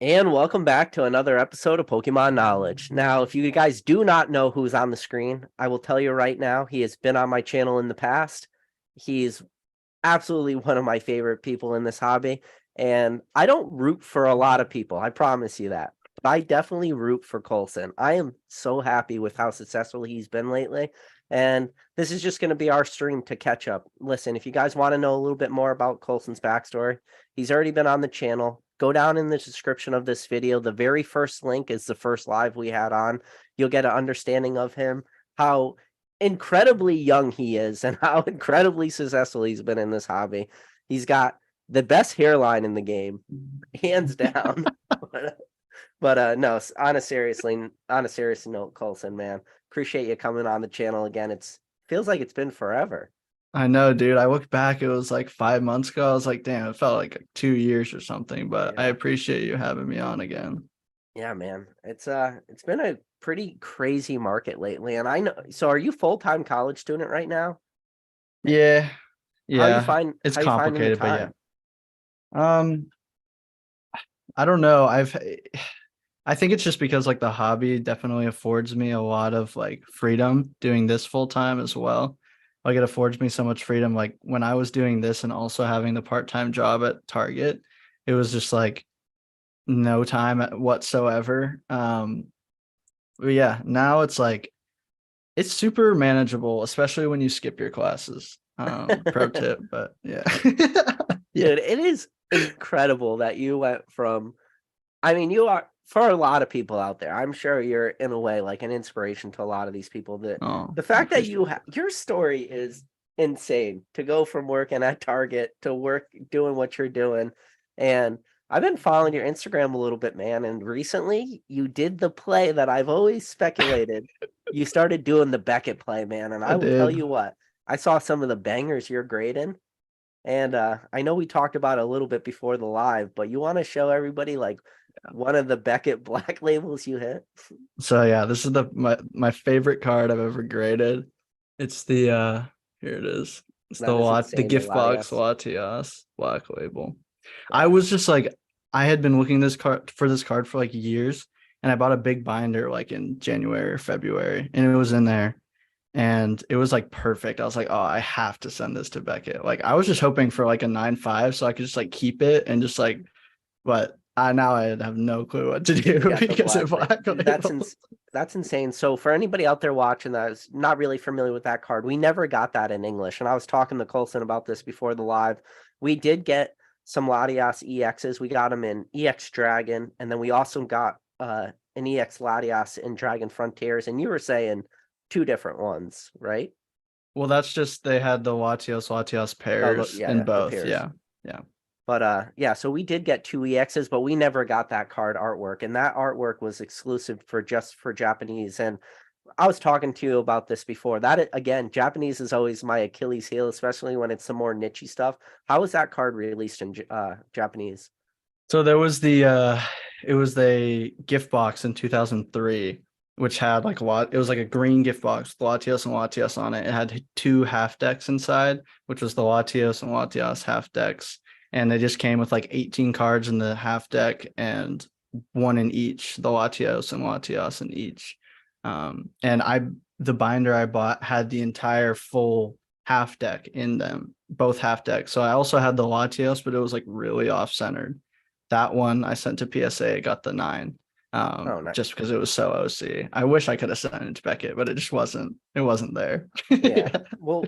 And welcome back to another episode of Pokemon Knowledge. Now, if you guys do not know who's on the screen, I will tell you right now, he has been on my channel in the past. He's absolutely one of my favorite people in this hobby. And I don't root for a lot of people, I promise you that. But I definitely root for Colson. I am so happy with how successful he's been lately. And this is just going to be our stream to catch up. Listen, if you guys want to know a little bit more about Colson's backstory, he's already been on the channel. Go down in the description of this video. The very first link is the first live we had on. You'll get an understanding of him, how incredibly young he is, and how incredibly successful he's been in this hobby. He's got the best hairline in the game, hands down. but no, on a serious note, Colson, man, appreciate you coming on the channel again. It's feels like it's been forever. I know, dude. I looked back, it was like 5 months ago. I was like, damn, it felt like 2 years or something, but I Yeah. appreciate you having me on again. Yeah, man. It's been a pretty crazy market lately. And I know, so are you full-time college student right now? Yeah, yeah. It's How you finding the complicated, but yeah. time? Um, I don't know. I think it's just because like the hobby definitely affords me a lot of like freedom doing this full time as well. Like it affords me so much freedom. Like when I was doing this and also having the part-time job at Target, it was just like no time whatsoever. But yeah, now it's like it's super manageable, especially when you skip your classes. Pro tip, but yeah. Yeah. Dude, it is incredible that you went from, I mean, you are, for a lot of people out there, I'm sure you're in a way like an inspiration to a lot of these people. That Oh, the I fact that appreciate you your story is insane, to go from working at Target to work doing what you're doing. And I've been following your Instagram a little bit, man. And recently you did the play that I've always speculated. You started doing the Beckett play, man. And I I will tell did. you what, I saw some of the bangers you're grading. And I know we talked about it a little bit before the live, but you want to show everybody like one of the Beckett black labels you hit? So yeah, this is my favorite card I've ever graded. It's the here it is. It's That is the insane, the gift box Latias. Latias black label. I Yeah. was just like I had been looking this card for like years, and I bought a big binder like in January or February, and it was in there, and it was like perfect. I was like, oh, I have to send this to Beckett. Like I was just hoping for like a 9.5 so I could just like keep it and just like, but I now I have no clue what to You do got the because of black label. black label. That's insane. So for anybody out there watching that is not really familiar with that card, we never got that in English. And I was talking to Colson about this before the live. We did get some Latias EXs. We got them in EX Dragon, and then we also got an EX Latias in Dragon Frontiers. And you were saying two different ones, right? Well, that's just they had the Latios Oh, pairs yeah, in yeah, the both. pairs. Yeah. Yeah. But yeah, so we did get two EXs, but we never got that card artwork, and that artwork was exclusive for just for Japanese. And I was talking to you about this before. Again, Japanese is always my Achilles heel, especially when it's some more nichey stuff. How was that card released in Japanese? So there was the it was the gift box in 2003, which had like a lot, it was like a green gift box with Latios and Latias on it. It had two half decks inside, which was the Latios and Latias half decks. And they just came with like 18 cards in the half deck and one in each, the Latios and Latias in each. And the binder I bought had the entire full half deck in them, both half decks. So I also had the Latios, but it was like really off centered. That one I sent to PSA, got the 9. Oh, nice. Just because it was so OC. I wish I could have sent it to Beckett, but it just wasn't. It wasn't there. Yeah. Yeah. Well,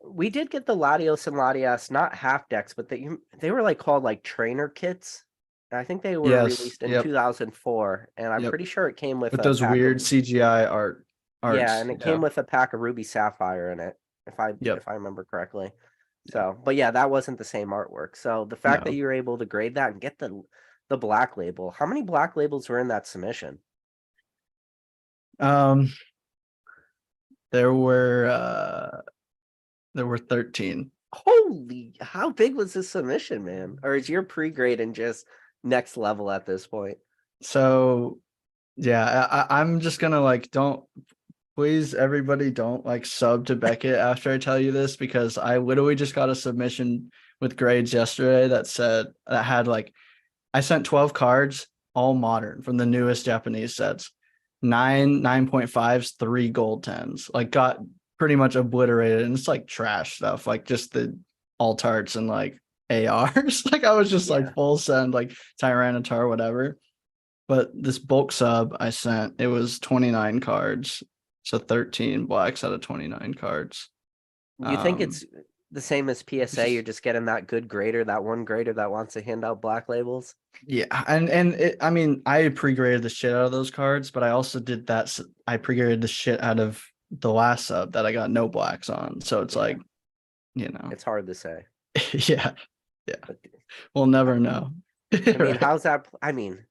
we did get the Latios and Latias, not half decks, but they were like called like trainer kits. And I think they were Yes. released in Yep. 2004, and I'm Yep. pretty sure it came with With a those pack weird of. CGI Yeah, arts. and it Yeah. came with a pack of Ruby Sapphire in it, Yep. if I remember correctly. Yeah. So, but yeah, that wasn't the same artwork. So the fact that No. you were able to grade that and get the black label, how many black labels were in that submission? Um, there were uh there were 13. Holy, how big was this submission, man? Or is your pre-grading just next level at this point? So yeah, I'm just gonna like don't please everybody don't like sub to Beckett after I tell you this because I literally just got a submission with grades yesterday that said that had like I sent 12 cards all modern from the newest Japanese sets. 9.5s, 3 gold 10s. Like got pretty much obliterated, and it's like trash stuff, like just the alt arts and like ARs. Like I was just Yeah. like full send, like Tyranitar, whatever. But this bulk sub I sent, it was 29 cards. So 13 blacks out of 29 cards. You think Um, it's the same as PSA? You're just getting that good grader, that one grader that wants to hand out black labels. yeah, and it, I mean, I pre-graded the shit out of those cards, but I also did that. I pre-graded the shit out of the last sub that I got no blacks on. So it's Yeah. like, you know, It's hard to say. yeah, yeah, But, we'll never know. I mean, Right. how's that? I mean,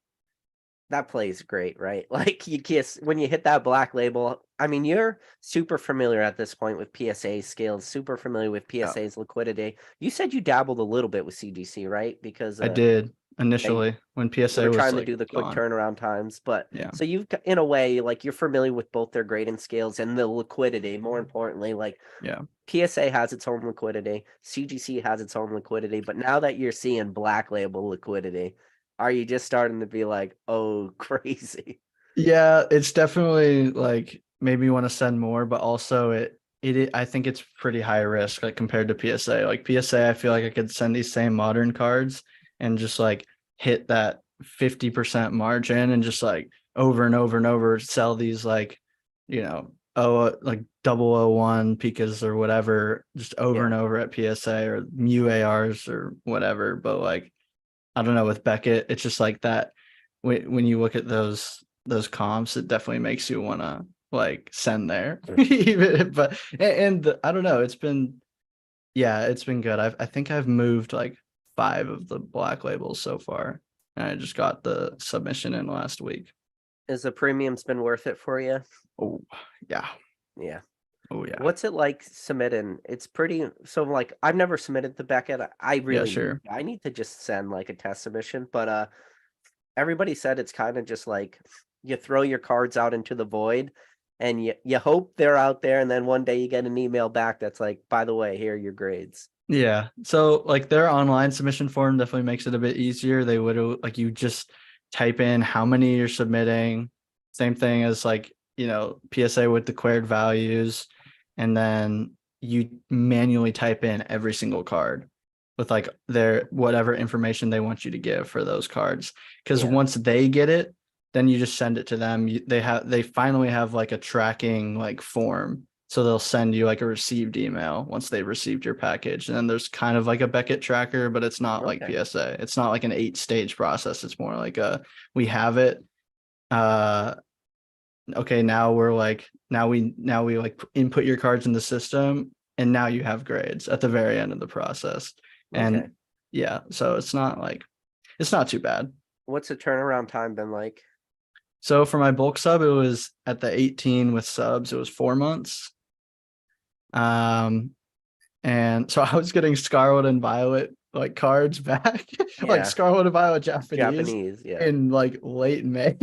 that plays great, right? Like you kiss when you hit that black label. I mean, you're super familiar at this point with PSA skills, super familiar with Yeah, PSA's liquidity. You said you dabbled a little bit with CGC, right? Because I did yeah, initially when you PSA were was trying to like do the quick gone. turnaround times, but Yeah, so in a way, like you're familiar with both their grading scales and the liquidity. More importantly, like yeah. PSA has its own liquidity, CGC has its own liquidity, but now that you're seeing black label liquidity, are you just starting to be like, oh, crazy? Yeah, it's definitely like made me want to send more, but also I think it's pretty high risk like compared to PSA. Like PSA, I feel like I could send these same modern cards and just like hit that 50% margin and just like over and over and over sell these like, like 001 Pikas or whatever, just over Yeah, and over at PSA or Mu ARs or whatever. But like, I don't know, with Beckett, it's just like that when you look at those comps, it definitely makes you want to like send there. Even but I don't know, it's been good. I think I've moved like 5 of the black labels so far, and I just got the submission in last week. has the premium's been worth it for you? Oh yeah, Yeah. oh yeah, What's it like submitting? It's pretty so like I've never submitted to Beckett. I yeah, really sure. I need to just send like a test submission, but everybody said it's kind of just like you throw your cards out into the void and you hope they're out there and then one day you get an email back that's like, by the way, here are your grades. Yeah. So like their online submission form definitely makes it a bit easier. They would like you just type in how many you're submitting. Same thing as like, PSA with declared values. And then you manually type in every single card with like their whatever information they want you to give for those cards. Because Yeah. once they get it, then you just send it to them. They finally have like a tracking like form, so they'll send you like a received email once they've received your package. And then there's kind of like a Beckett tracker, but it's not like Okay. PSA. It's not like an 8-stage process. It's more like we have it. Uh okay, now we like input your cards in the system, and now you have grades at the very end of the process. Okay. And yeah, so it's not too bad. What's the turnaround time been like? So for my bulk sub, it was at the 18 with subs, it was 4 months. Um, and so I was getting Scarlet and Violet like cards back, like Yeah. Scarlet and Violet Japanese Japanese. Yeah. in like late May.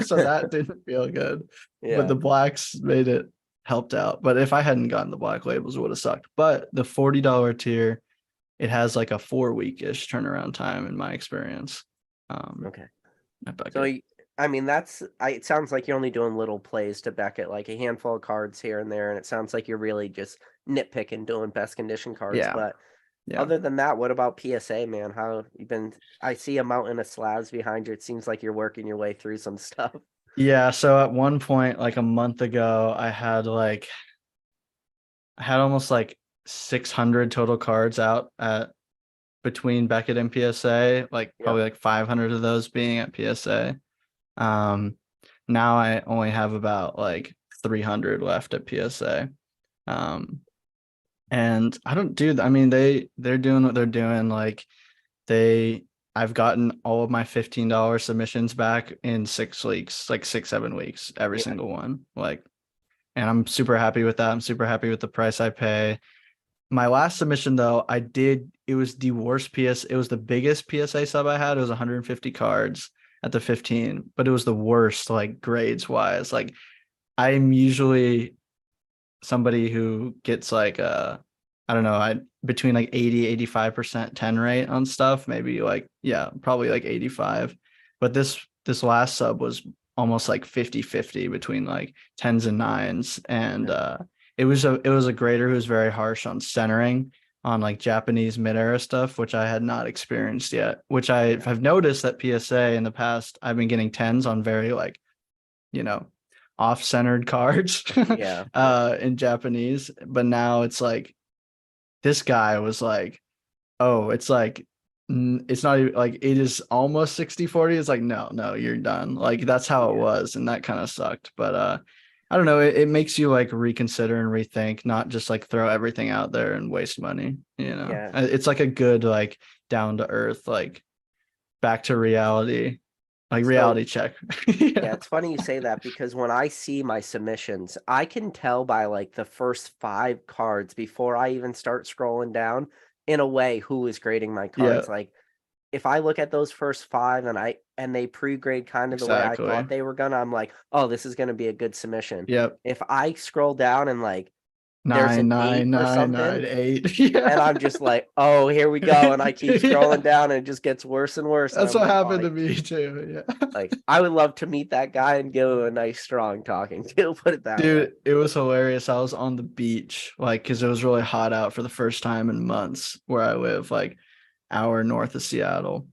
So that didn't feel good. But Yeah. the blacks made it helped out. But if I hadn't gotten the black labels, it would have sucked. But the $40 tier, it has like a 4 week-ish turnaround time in my experience. Okay. At So, Beckett. I mean, it sounds like you're only doing little plays to Beckett, like a handful of cards here and there. And it sounds like you're really just nitpicking doing best condition cards. Yeah. But Yeah. other than that, what about PSA, man? How you been? I see a mountain of slabs behind you. It seems like you're working your way through some stuff. Yeah. So at one point, like a month ago, I had almost like 600 total cards out at between Beckett and PSA, like Yep. probably like 500 of those being at PSA. Um, Now I only have about like 300 left at PSA. Um, and I don't do I mean they're doing what they're doing. Like they I've gotten all of my $15 submissions back in 6 weeks, like 6, 7 weeks, every Yeah. single one. Like, and I'm super happy with that. I'm super happy with the price I pay. My last submission though, it was the worst it was the biggest PSA sub I had. It was 150 cards at the 15, but it was the worst like grades wise. Like I'm usually somebody who gets like I don't know, I between like 80, 85% 10 rate on stuff, maybe like, yeah, probably like 85. But this this last sub was almost like 50-50 between like tens and nines. And it was a grader who was very harsh on centering on like Japanese mid-era stuff, which I had not experienced yet, which I have noticed that PSA in the past, I've been getting tens on very like, you know, off-centered cards Yeah. in Japanese. But now it's like this guy was like, oh, it's like it's not even like it is almost 60-40. It's like, no, you're done. Like that's how it Yeah. was. And that kind of sucked. But I don't know. It makes you like reconsider and rethink, not just like throw everything out there and waste money. Yeah. It's like a good, like down to earth, like back to reality, like So reality check. yeah, it's funny you say that because when I see my submissions, I can tell by like the first 5 cards before I even start scrolling down in a way who is grading my Yeah, cards. Like if I look at those first 5 and they pre-grade kind of the way I exactly. thought they were gonna, I'm like, oh, this is gonna be a good submission. Yep. If I scroll down and like there's Nine, an nine, 8 or nine, something, nine, eight. Yeah. and I'm just like, oh, here we go. And I keep Yeah. scrolling down and it just gets worse and worse. And That's I'm what like, oh, happened to me too. Yeah. like I would love to meet that guy and give him a nice strong talking to, put it that way. Dude, it was hilarious. I was on the beach, like, because it was really hot out for the first time in months where I live, like, hour north of Seattle.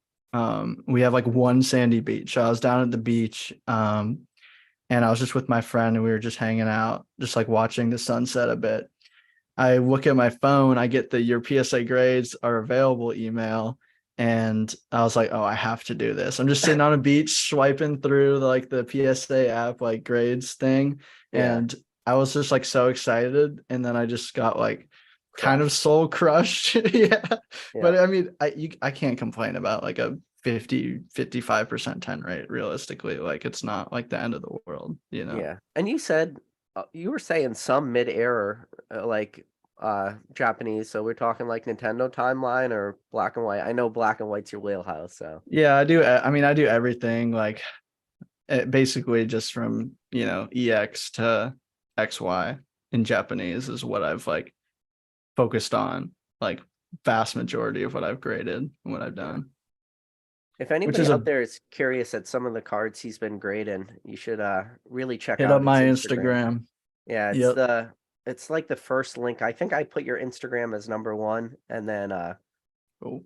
We have like one sandy beach. So I was down at the beach, and I was just with my friend, and we were just hanging out, just like watching the sunset a bit. I look at my phone, I get the your PSA grades are available email, and I was like, oh, I have to do this. I'm just sitting on a beach swiping through like the PSA app like grades thing, Yeah. and I was just like so excited, and then I just got like kind of Crushed. soul crushed. Yeah. Yeah. But I mean, I can't complain about like a 50-55% 10 rate realistically. Like it's not like the end of the world. Yeah. And you said you were saying some mid-error like Japanese, so we're talking like Nintendo timeline or black and white. I know black and white's your wheelhouse, so Yeah, I do. I mean, I do everything like basically just from EX to XY in Japanese is what I've like focused on, like vast majority of what I've graded and what I've yeah. done, If which anybody is out a there is curious at some of the cards he's been grading, you should really check hit up out his my Instagram. Instagram. Yeah, Yep. it's like the first link. I think I put your Instagram as number 1 and then Cool.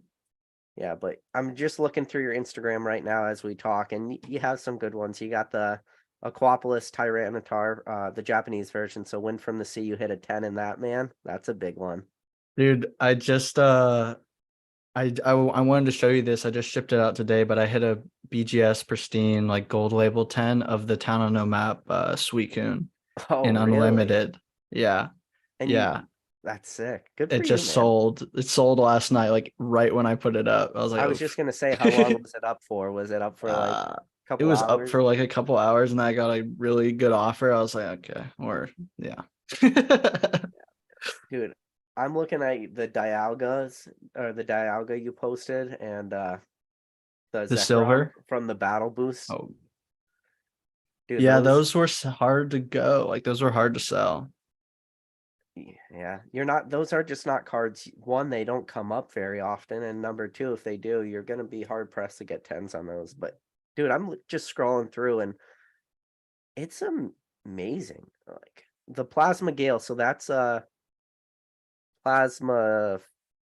yeah, but I'm just looking through your Instagram right now as we talk, and you have some good ones. You got the Aquapolis Tyranitar, the Japanese version. So Wind from the Sea, you hit a 10 in that, man. That's a big one. Dude, I just I wanted to show you this. I just shipped it out today, but I hit a BGS pristine like gold label 10 of the Town on No Map Suicune Oh, in really? unlimited. Yeah. And Yeah. that's sick. Good It for you, just man. sold. It sold last night, like right when I put it up. I was like, I oh. was just gonna say, how long was it up for? Was it up for like uh, a it couple was up hours? for like a couple hours, and I got a really good offer. I was like, okay, or yeah. Dude, I'm looking at the Dialgas or the Dialga you posted and the The Zekrom silver. from the Battle Boost. Oh, Dude, yeah, those those were hard to go. Like those were hard to sell. yeah, you're not those are just not cards. One, they don't come up very often, and number two, if they do, you're gonna be hard pressed to get tens on those. But dude, just scrolling through and it's amazing. Like the Plasma Gale, so that's Plasma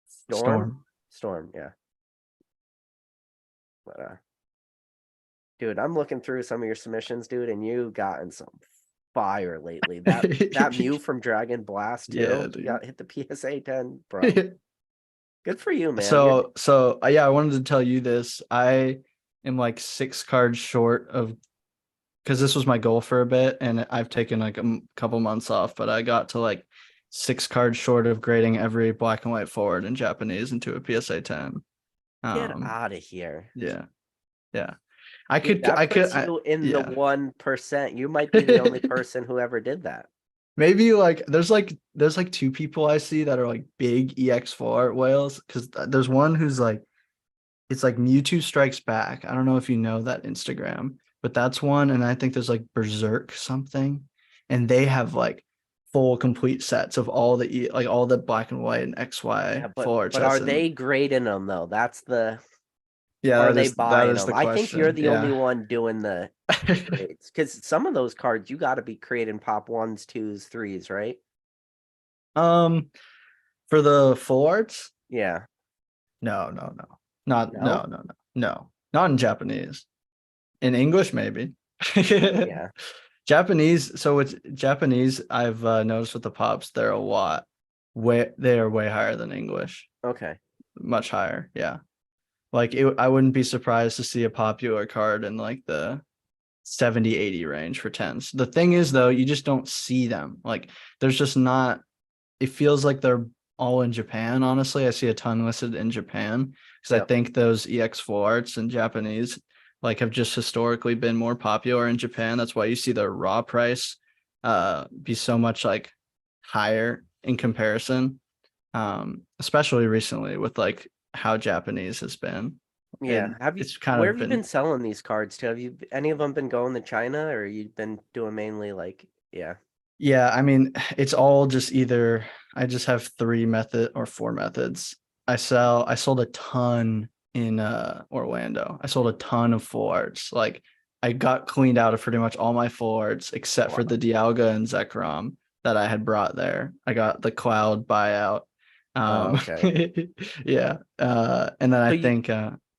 Storm? Storm. Storm, yeah. But dude, I'm looking through some of your submissions, dude, and you gotten some fire lately. That Mew from Dragon Blast Yeah, too. dude. Got hit the PSA 10, bro. Good for you, man. You're So yeah, I wanted to tell you this. I am like 6 cards short of because this was my goal for a bit, and I've taken like a couple months off, but I got to like 6 cards short of grading every black and white forward in Japanese into a PSA 10. get Um, out of here. yeah, yeah. Dude, that puts you in the Yeah. 1%. You might be the only person who ever did that. Maybe like there's like 2 people I see that are like big EX4 whales because there's one who's like it's like Mewtwo Strikes Back. I don't know if you know that Instagram, but that's one. And I think there's like Berserk something, and they have like full complete sets of all like all the black and white and Yeah, XY but forward but are sets. they And grading them though? That's the Yeah, Or are that they is that buying is them? the I think you're question. the only Yeah. one doing the trades because some of those cards you got to be creating pop ones, twos, threes, right? Um, for the full arts, Yeah. no, no, no, not no, No? no, no, no, not in Japanese. In English, maybe. Yeah. Japanese. So it's Japanese. I've noticed with the pops, they're a lot they are way higher than English. Okay. Much higher. Yeah. Like I wouldn't be surprised to see a popular card in like the 70, 80 range for tens. The thing is though, you just don't see them. Like there's just not, it feels like they're all in Japan, honestly. I see a ton listed in Japan because I Yep. think those EX full arts in Japanese like have just historically been more popular in Japan. That's why you see the raw price be so much like higher in comparison. Especially recently with like how Japanese has been. Yeah. And Have you it's kind where of have you been been, selling these cards to? Have you any of them been going to China or you've been doing mainly like yeah. yeah, I mean, it's all just either I just have three method or four methods. I sold a ton in Orlando. I sold a ton of full arts. Like I got cleaned out of pretty much all my full arts except for Wow. the Dialga and Zekrom that I had brought there. I got the cloud buyout. Oh, okay. Yeah. And then I So think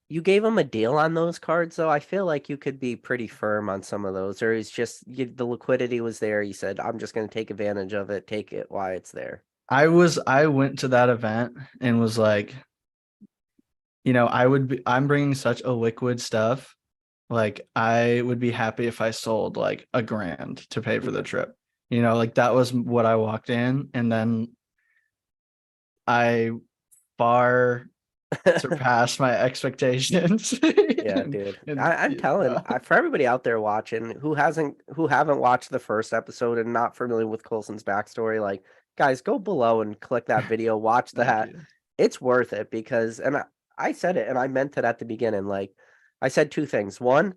you gave him a deal on those cards, though. I feel like you could be pretty firm on some of those, or it's just the liquidity was there. You said, "I'm just going to take advantage of it, take it while it's there." I went to that event and was like, I'm bringing such a liquid stuff. Like I would be happy if I sold like a grand to pay for the Yeah. trip. Like that was what I walked in, and then I far surpassed my expectations. Yeah, dude. And I'm telling for everybody out there watching who haven't watched the first episode and not familiar with Colson's backstory, like guys, go below and click that video, watch thank that. you. It's worth it because I said it and I meant it at the beginning. Like I said two things. One,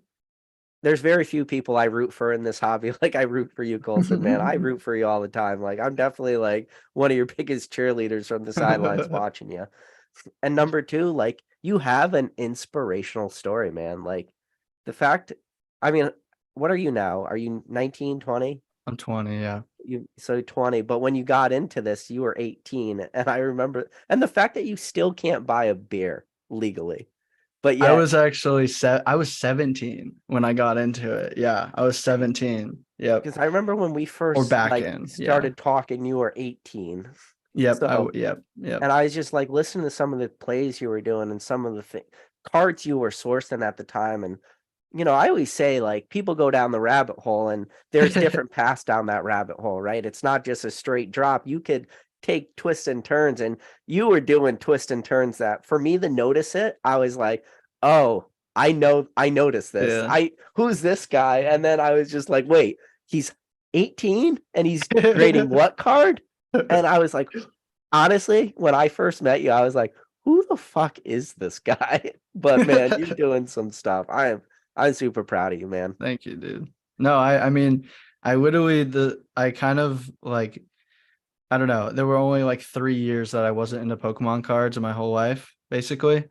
there's very few people I root for in this hobby. Like I root for you, Colson, man. I root for you all the time. Like I'm definitely like one of your biggest cheerleaders from the sidelines watching you. And number two, like you have an inspirational story, man. Like the fact, I mean, what are you now? Are you 19, 20? I'm 20, yeah. You so 20, but when you got into this, you were 18. And I remember, and the fact that you still can't buy a beer legally, but yet I was 17 when I got into it. Yeah, I was 17. Yep. because I remember when we Or first back like in. Yeah. started talking, you were 18. Yep. So, Yep. Yep. and I was just like listening to some of the plays you were doing and some of the cards you were sourcing at the time. And, I always say like people go down the rabbit hole and there's different paths down that rabbit hole, right? It's not just a straight drop. You could take twists and turns, and you were doing twists and turns that for me to notice it, I was like, oh, I noticed this. Yeah. Who's this guy? And then I was just like, wait, he's 18 and he's grading what card? And I was like, honestly, when I first met you, I was like, who the fuck is this guy? But man, you're doing some stuff. I'm super proud of you, man. Thank you, dude. No, I mean, I kind of like, I don't know. There were only like 3 years that I wasn't into Pokemon cards in my whole life, basically.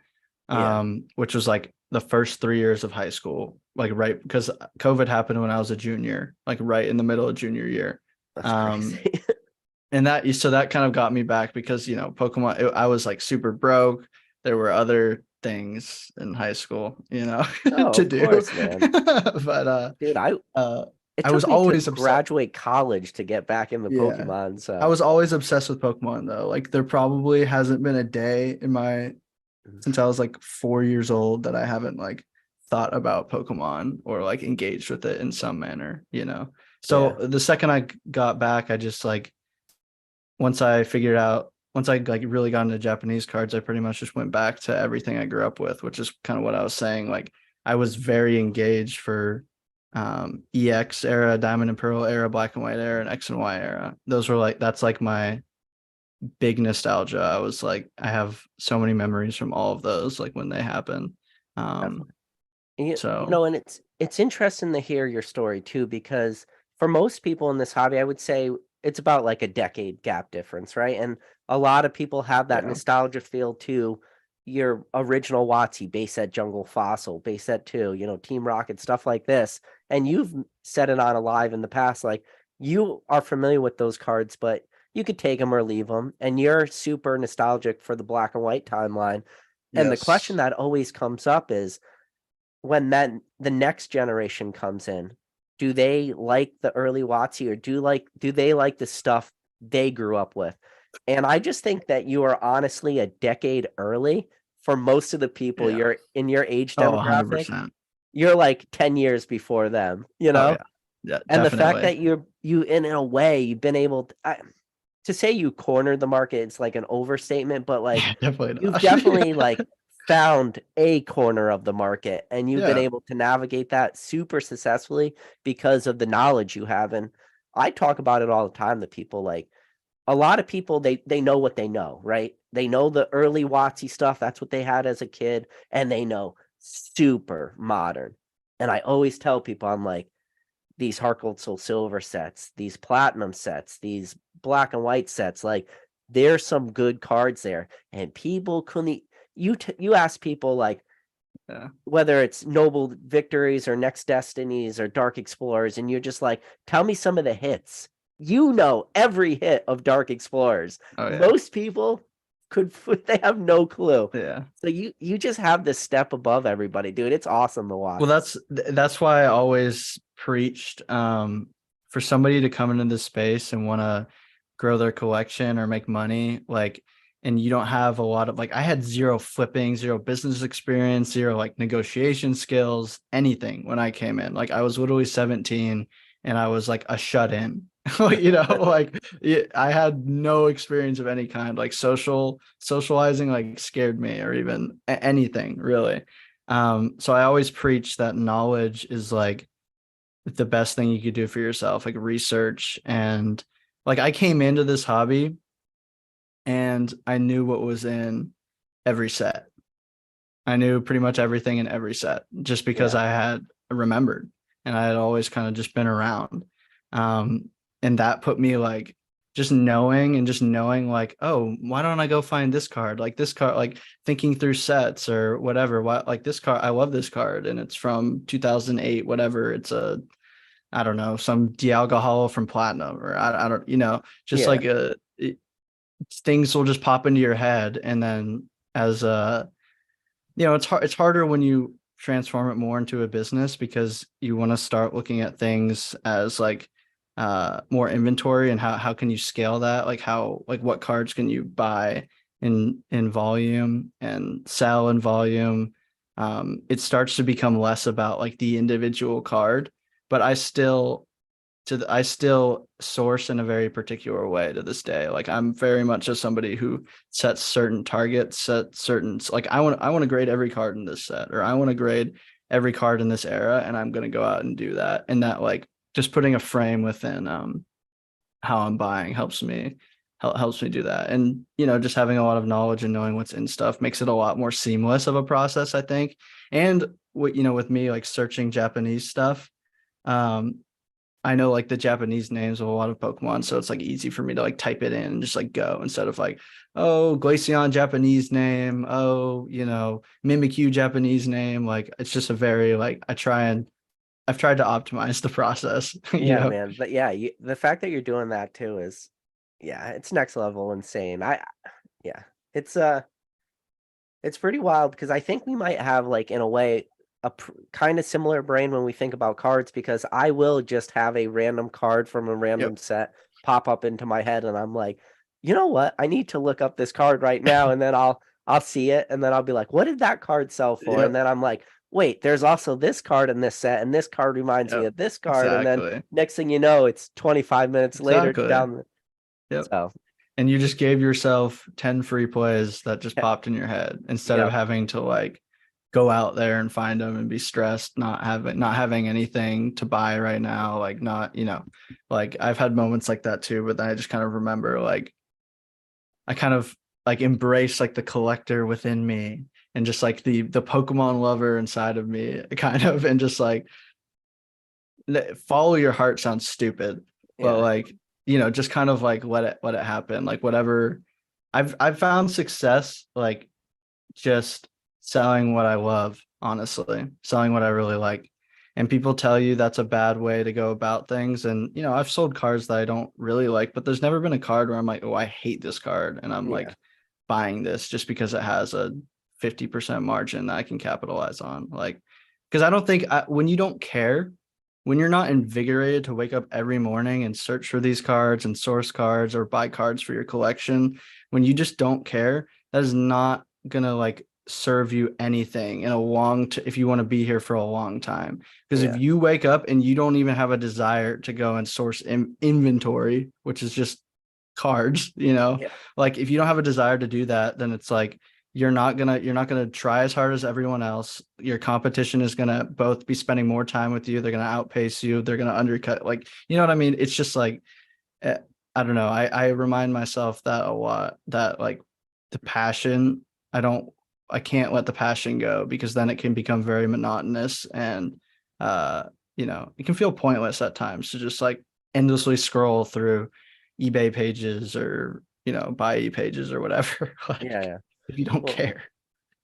Yeah, Which was like the first 3 years of high school, like right because COVID happened when I was a junior, like right in the middle of junior year. that's Um, crazy. and that kind of got me back because Pokemon, I was like super broke. There were other things in high school, Oh, to of do. course, man. But Dude, uh it I was took me to always upset. graduate college to get back into Yeah. Pokemon, I so was always obsessed with Pokemon though. Like there probably hasn't been a day in my since I was like 4 years old that I haven't like thought about Pokemon or like engaged with it in some manner. So yeah, the second I got back, I just like once I like really got into Japanese cards, I pretty much just went back to everything I grew up with, which is kind of what I was saying. Like I was very engaged for EX era, Diamond and Pearl era, Black and White era, and X and Y era. Those were like that's like my big nostalgia. I was like, I have so many memories from all of those, like when they happen. Um, definitely. so And it's interesting to hear your story too, because for most people in this hobby, I would say it's about like a decade gap difference, right? And a lot of people have that yeah, nostalgia feel too. your original WotC, base set Jungle Fossil, base set 2, Team Rocket, stuff like this. And you've said it on a live in the past, like you are familiar with those cards, but you could take them or leave them. And you're super nostalgic for the black and white timeline. And the question Yes. that always comes up is when the next generation comes in, do they like the early WotC or do they like the stuff they grew up with? And I just think that you are honestly a decade early for most of the people Yeah. you're in your age Oh, demographic. 100%. You're like 10 years before them, Oh yeah. Yeah, And the fact definitely. that you in a way you've been able to say you cornered the market, it's like an overstatement, but like Yeah, definitely you've not. definitely like found a corner of the market and you've been Yeah. able to navigate that super successfully because of the knowledge you have. And I talk about it all the time to people. Like a lot of people, they know what they know, right? They know the early WotC stuff. That's what they had as a kid, and they know super modern. And I always tell people, I'm like, these Harkolzel silver sets, these platinum sets, these black and white sets, like there's some good cards there. And people couldn't you ask people like Yeah. whether it's Noble Victories or Next Destinies or Dark Explorers, and you're just like, tell me some of the hits. You know every hit of Dark Explorers. Oh yeah. Most people could they have no clue. Yeah. So you just have this step above everybody, dude. It's awesome to watch. Well, that's why I always preached for somebody to come into this space and want to grow their collection or make money, like, and you don't have a lot of, like, I had zero flipping, zero business experience, zero like negotiation skills, anything when I came in. Like I was literally 17 and I was like a shut in. Like I had no experience of any kind, like socializing like scared me, or even anything really. So I always preach that knowledge is like the best thing you could do for yourself, like research. And like I came into this hobby and I knew what was in every set. I knew pretty much everything in every set just because Yeah. I had remembered and I had always kind of just been around. Um, and that put me like just knowing like, oh, why don't I go find this card? Like this card, like thinking through sets or whatever. What, like this card, I love this card and it's from 2008, whatever. It's I don't know, some Dialga Hollow from Platinum, or I don't, just Yeah. like things will just pop into your head. And then as it's harder when you transform it more into a business because you want to start looking at things as like more inventory and how can you scale that, like how, like what cards can you buy in volume and sell in volume. It starts to become less about like the individual card, but I still source in a very particular way to this day. Like I'm very much as somebody who sets certain targets, set certain, like I want to grade every card in this set, or I want to grade every card in this era, and I'm going to go out and do that. And that, like, just putting a frame within how I'm buying helps me do that. And just having a lot of knowledge and knowing what's in stuff makes it a lot more seamless of a process, I think. And what with me, like searching Japanese stuff, um I know like the Japanese names of a lot of Pokemon, so it's like easy for me to like type it in and just like go, instead of like, oh, Glaceon Japanese name, oh, Mimikyu Japanese name. Like it's just a very like I've tried to optimize the process, Yeah, man. But yeah, the fact that you're doing that too is, yeah, it's next level insane. Yeah, it's it's pretty wild because I think we might have like in a way a kind of similar brain when we think about cards because I will just have a random card from a Yep. random set pop up into my head and I'm like, you know what? I need to look up this card right now, and then I'll see it and then I'll be like, what did that card sell for? And Yep. then I'm like, wait, there's also this card in this set, and this card reminds me Yep. of this card, and then Exactly. next thing you know, it's 25 minutes later Exactly. down the Yep. so And you just gave yourself 10 free plays that just yeah, popped in your head, instead of yeah, having to like go out there and find them and be stressed, not having anything to buy right now, like not, like I've had moments like that too, but then I just kind of remember like I kind of like embrace like the collector within me, and just like the Pokemon lover inside of me kind of, and just like follow your heart sounds stupid, but yeah, like, just kind of like let it happen. Like whatever. I've found success like just selling what I love, honestly, selling what I really like. And people tell you that's a bad way to go about things. And, I've sold cards that I don't really like, but there's never been a card where I'm like, oh, I hate this card. And I'm Yeah. like buying this just because it has a 50% margin that I can capitalize on. Like, because I don't think when you don't care, when you're not invigorated to wake up every morning and search for these cards and source cards or buy cards for your collection, when you just don't care, that is not gonna like serve you anything in a if you want to be here for a long time. Because if Yeah. you wake up and you don't even have a desire to go and source inventory, which is just cards, Yeah. like if you don't have a desire to do that, then it's like you're not gonna try as hard as everyone else. Your competition is gonna both be spending more time with you. They're gonna outpace you. They're gonna undercut. Like, you know what I mean? It's just like, eh, I don't know. I remind myself that a lot. That like the passion. I don't. I can't let the passion go because then it can become very monotonous and uh it can feel pointless at times to just like endlessly scroll through eBay pages or buy pages or whatever. Yeah. Like Yeah. if you don't Well, care.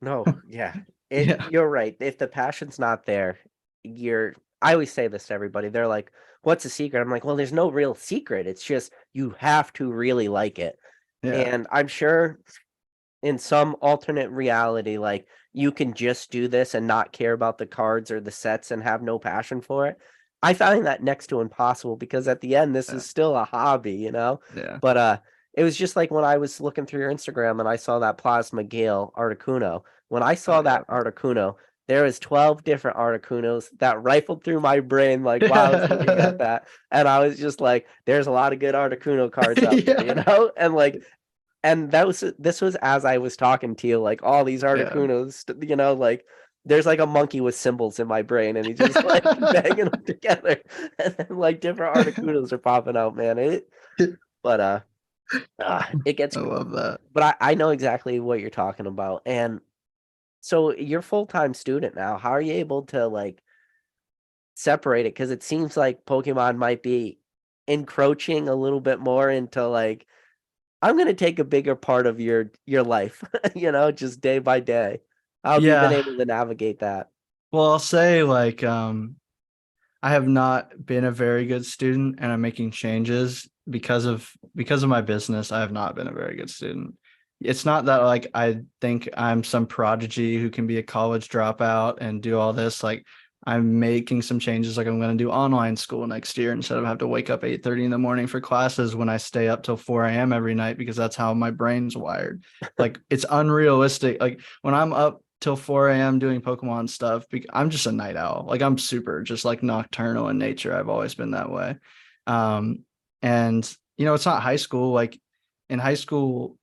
no, yeah. Yeah. You're right. If the passion's not there, you're I always say this to everybody. They're like, "What's the secret?" I'm like, "Well, there's no real secret. It's just you have to really like it." Yeah. And I'm sure in some alternate reality, like you can just do this and not care about the cards or the sets and have no passion for it. I find that next to impossible because at the end, this Yeah. is still a hobby, you know? Yeah. But it was just like when I was looking through your Instagram and I saw that Plasma Gale Articuno. When I Oh saw yeah. that Articuno, there was 12 different Articunos that rifled through my brain like while I was looking Yeah. at that. And I was just like, there's a lot of good Articuno cards out there, you Yeah. know? And this was as I was talking to you, like all these Yeah. Articunos, like there's like a monkey with symbols in my brain, and he's just like banging them together, and then like different Articunos are popping out, man. But it gets, I love that. but I know exactly what you're talking about, and so you're full time student now. How are you able to like separate it? Because it seems like Pokemon might be encroaching a little bit more into like I'm gonna take a bigger part of your life, just day by day. How have you been Yeah. able to navigate that? Well, I'll say like I have not been a very good student and I'm making changes because of my business. I have not been a very good student. It's not that like I think I'm some prodigy who can be a college dropout and do all this. Like I'm making some changes. Like I'm going to do online school next year instead of have to wake up 8:30 in the morning for classes when I stay up till 4 a.m. every night because that's how my brain's wired. Like it's unrealistic. Like when I'm up till 4 a.m. doing Pokemon stuff. I'm just a night owl. Like I'm super just like nocturnal in nature. I've always been that way. Um, and it's not high school. Like in high school,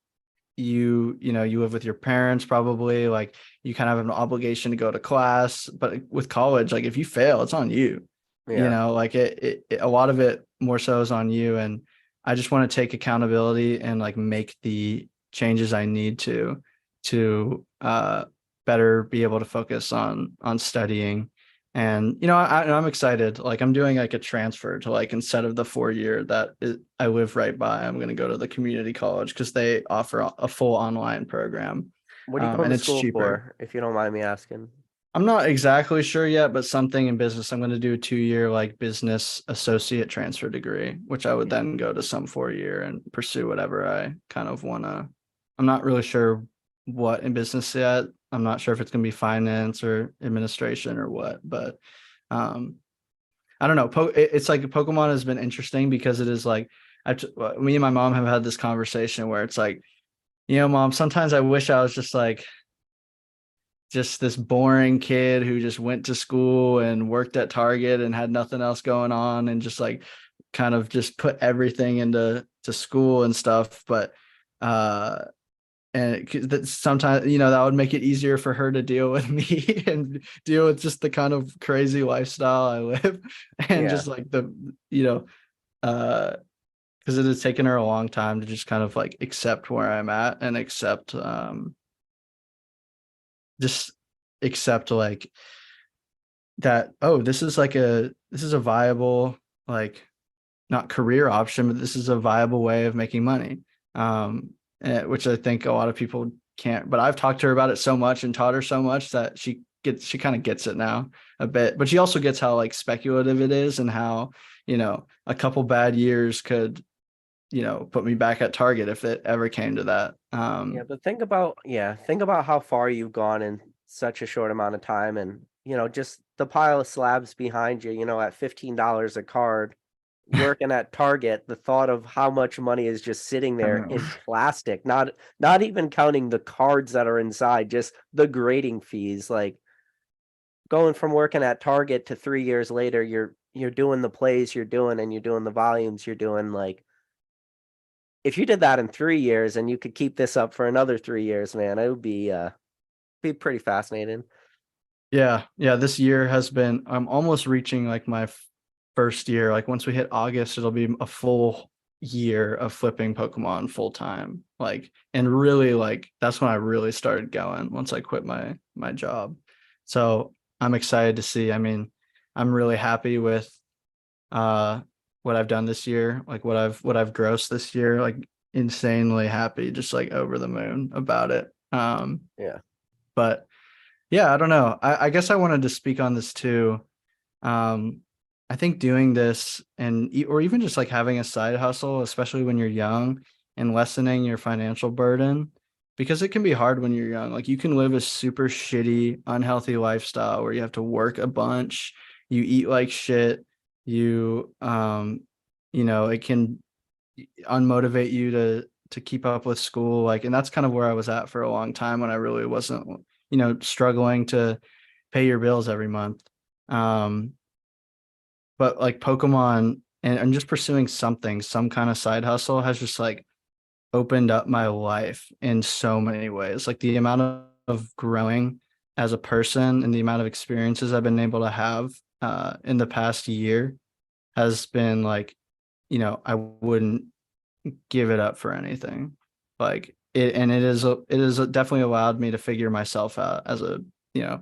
you live with your parents probably. Like you kind of have an obligation to go to class. But with college, like if you fail, it's on you. Yeah. Like a lot of it more so is on you. And I just want to take accountability and like make the changes I need to better be able to focus on studying. And I'm excited. Like I'm doing like a transfer to like instead of the 4 year I live right by, I'm going to go to the community college because they offer a full online program, What are you going and to it's school cheaper. for, if you don't mind me asking? I'm not exactly sure yet, but something in business. I'm going to do a 2 year like business associate transfer degree, which I would Yeah. then go to some 4 year and pursue whatever I kind of want to. I'm not really sure what in business yet. I'm not sure if it's going to be finance or administration or what, but um, I don't know. It's like Pokemon has been interesting because it is like me and my mom have had this conversation where it's like, mom, sometimes I wish I was just this boring kid who just went to school and worked at Target and had nothing else going on and just like kind of just put everything into school and stuff. But that sometimes that would make it easier for her to deal with me and deal with just the kind of crazy lifestyle I live and Yeah. just like uh because it has taken her a long time to just kind of like accept where I'm at and just accept like that, oh, this is a viable, like, not career option, but this is a viable way of making money. Which I think a lot of people can't, but I've talked to her about it so much and taught her so much that she kind of gets it now a bit, but she also gets how like speculative it is and how, a couple bad years could, put me back at target if it ever came to that. Yeah, but think about how far you've gone in such a short amount of time, and just the pile of slabs behind you, at $15 a card, working at Target, the thought of how much money is just sitting I there know. in plastic, not even counting the cards that are inside, just the grading fees. Like going from working at Target to 3 years later, you're doing the plays you're doing and you're doing the volumes you're doing. Like if you did that in 3 years and you could keep this up for another 3 years, man, it would be pretty fascinating. Yeah. Yeah. This year has been, I'm almost reaching like my first year. Like once we hit August, it'll be a full year of flipping Pokemon full time. Like, and really like, that's when I really started going once I quit my job. So I'm excited to see. I mean, I'm really happy with, what I've done this year, like what I've grossed this year, like insanely happy, just like over the moon about it. Yeah. But yeah, I don't know. I guess I wanted to speak on this too. Um, I think doing this or even just like having a side hustle, especially when you're young and lessening your financial burden, because it can be hard when you're young. Like you can live a super shitty, unhealthy lifestyle where you have to work a bunch, you eat like shit, it can unmotivate you to keep up with school. Like, and that's kind of where I was at for a long time when I really wasn't, struggling to pay your bills every month. Um, but like Pokemon and just pursuing some kind of side hustle has just like opened up my life in so many ways. Like the amount of growing as a person and the amount of experiences I've been able to have in the past year has been like, I wouldn't give it up for anything. Like it is definitely allowed me to figure myself out as a,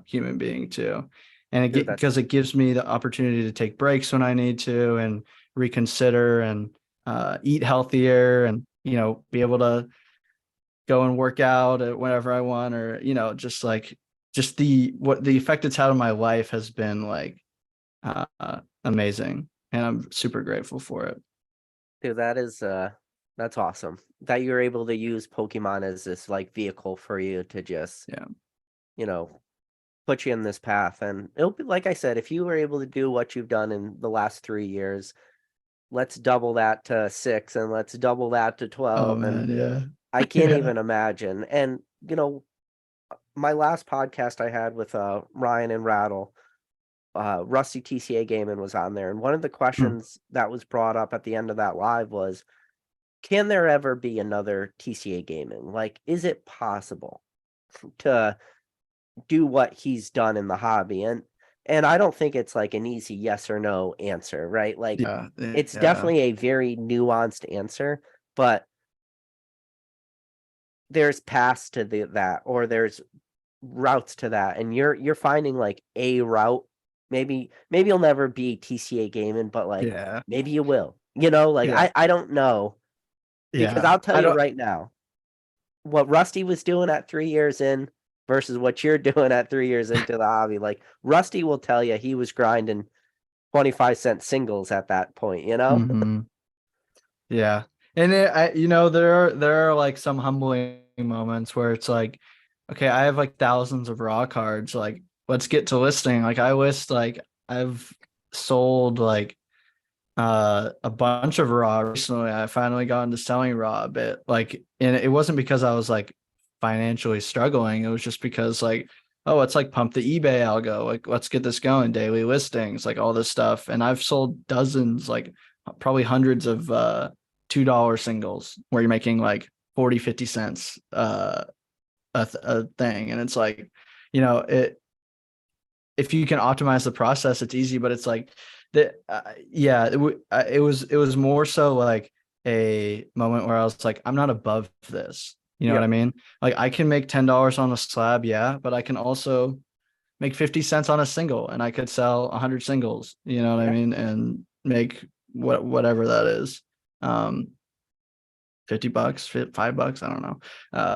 human being too. And Dude, because it gives me the opportunity to take breaks when I need to and reconsider and eat healthier and, be able to go and work out at whenever I want, or, just like, just the effect it's had on my life has been like, amazing. And I'm super grateful for it. dude, that's awesome. That you're able to use Pokemon as this like vehicle for you to just, Yeah. you know, put you in this path. And it'll be like I said, if you were able to do what you've done in the last 3 years, let's double that to 6 and let's double that to Oh 12. And man. Yeah. I can't Yeah. even imagine. And, my last podcast I had with Ryan and Rattle, Rusty TCA Gaming was on there. And one of the Hmm. questions that was brought up at the end of that live was, can there ever be another TCA Gaming? Like, is it possible to do what he's done in the hobby? And I don't think it's like an easy yes or no answer, right? Like Yeah. it's Yeah. definitely a very nuanced answer, but there's paths to that, or there's routes to that, and you're finding like a route. Maybe you'll never be TCA Gaming, but like Yeah. maybe you will. Like Yeah. I don't know, because Yeah. I'll tell I you don't. right now, what Rusty was doing at 3 years in versus what you're doing at 3 years into the hobby. Like Rusty will tell you he was grinding 25-cent singles at that point. Mhm. Yeah. And there are like some humbling moments where it's like, okay, I have like thousands of raw cards. Like, let's get to listing. Like I've sold like a bunch of raw recently. I finally got into selling raw a bit. Like, and it wasn't because I was like financially struggling. It was just because like, oh, it's like pump the eBay algo. Like, let's get this going. Daily listings, like all this stuff. And I've sold dozens, like probably hundreds of $2 singles where you're making like 40, 50 cents a thing. And it's like, it if you can optimize the process, it's easy, but it's like that. Yeah, it was more so like a moment where I was like, I'm not above this. You know what I Yep. mean? Like I can make $10 on a slab, yeah, but I can also make 50 cents on a single, and I could sell 100 singles. You know what I Yeah. mean? And make whatever that is. Um, $50, $5, I don't know.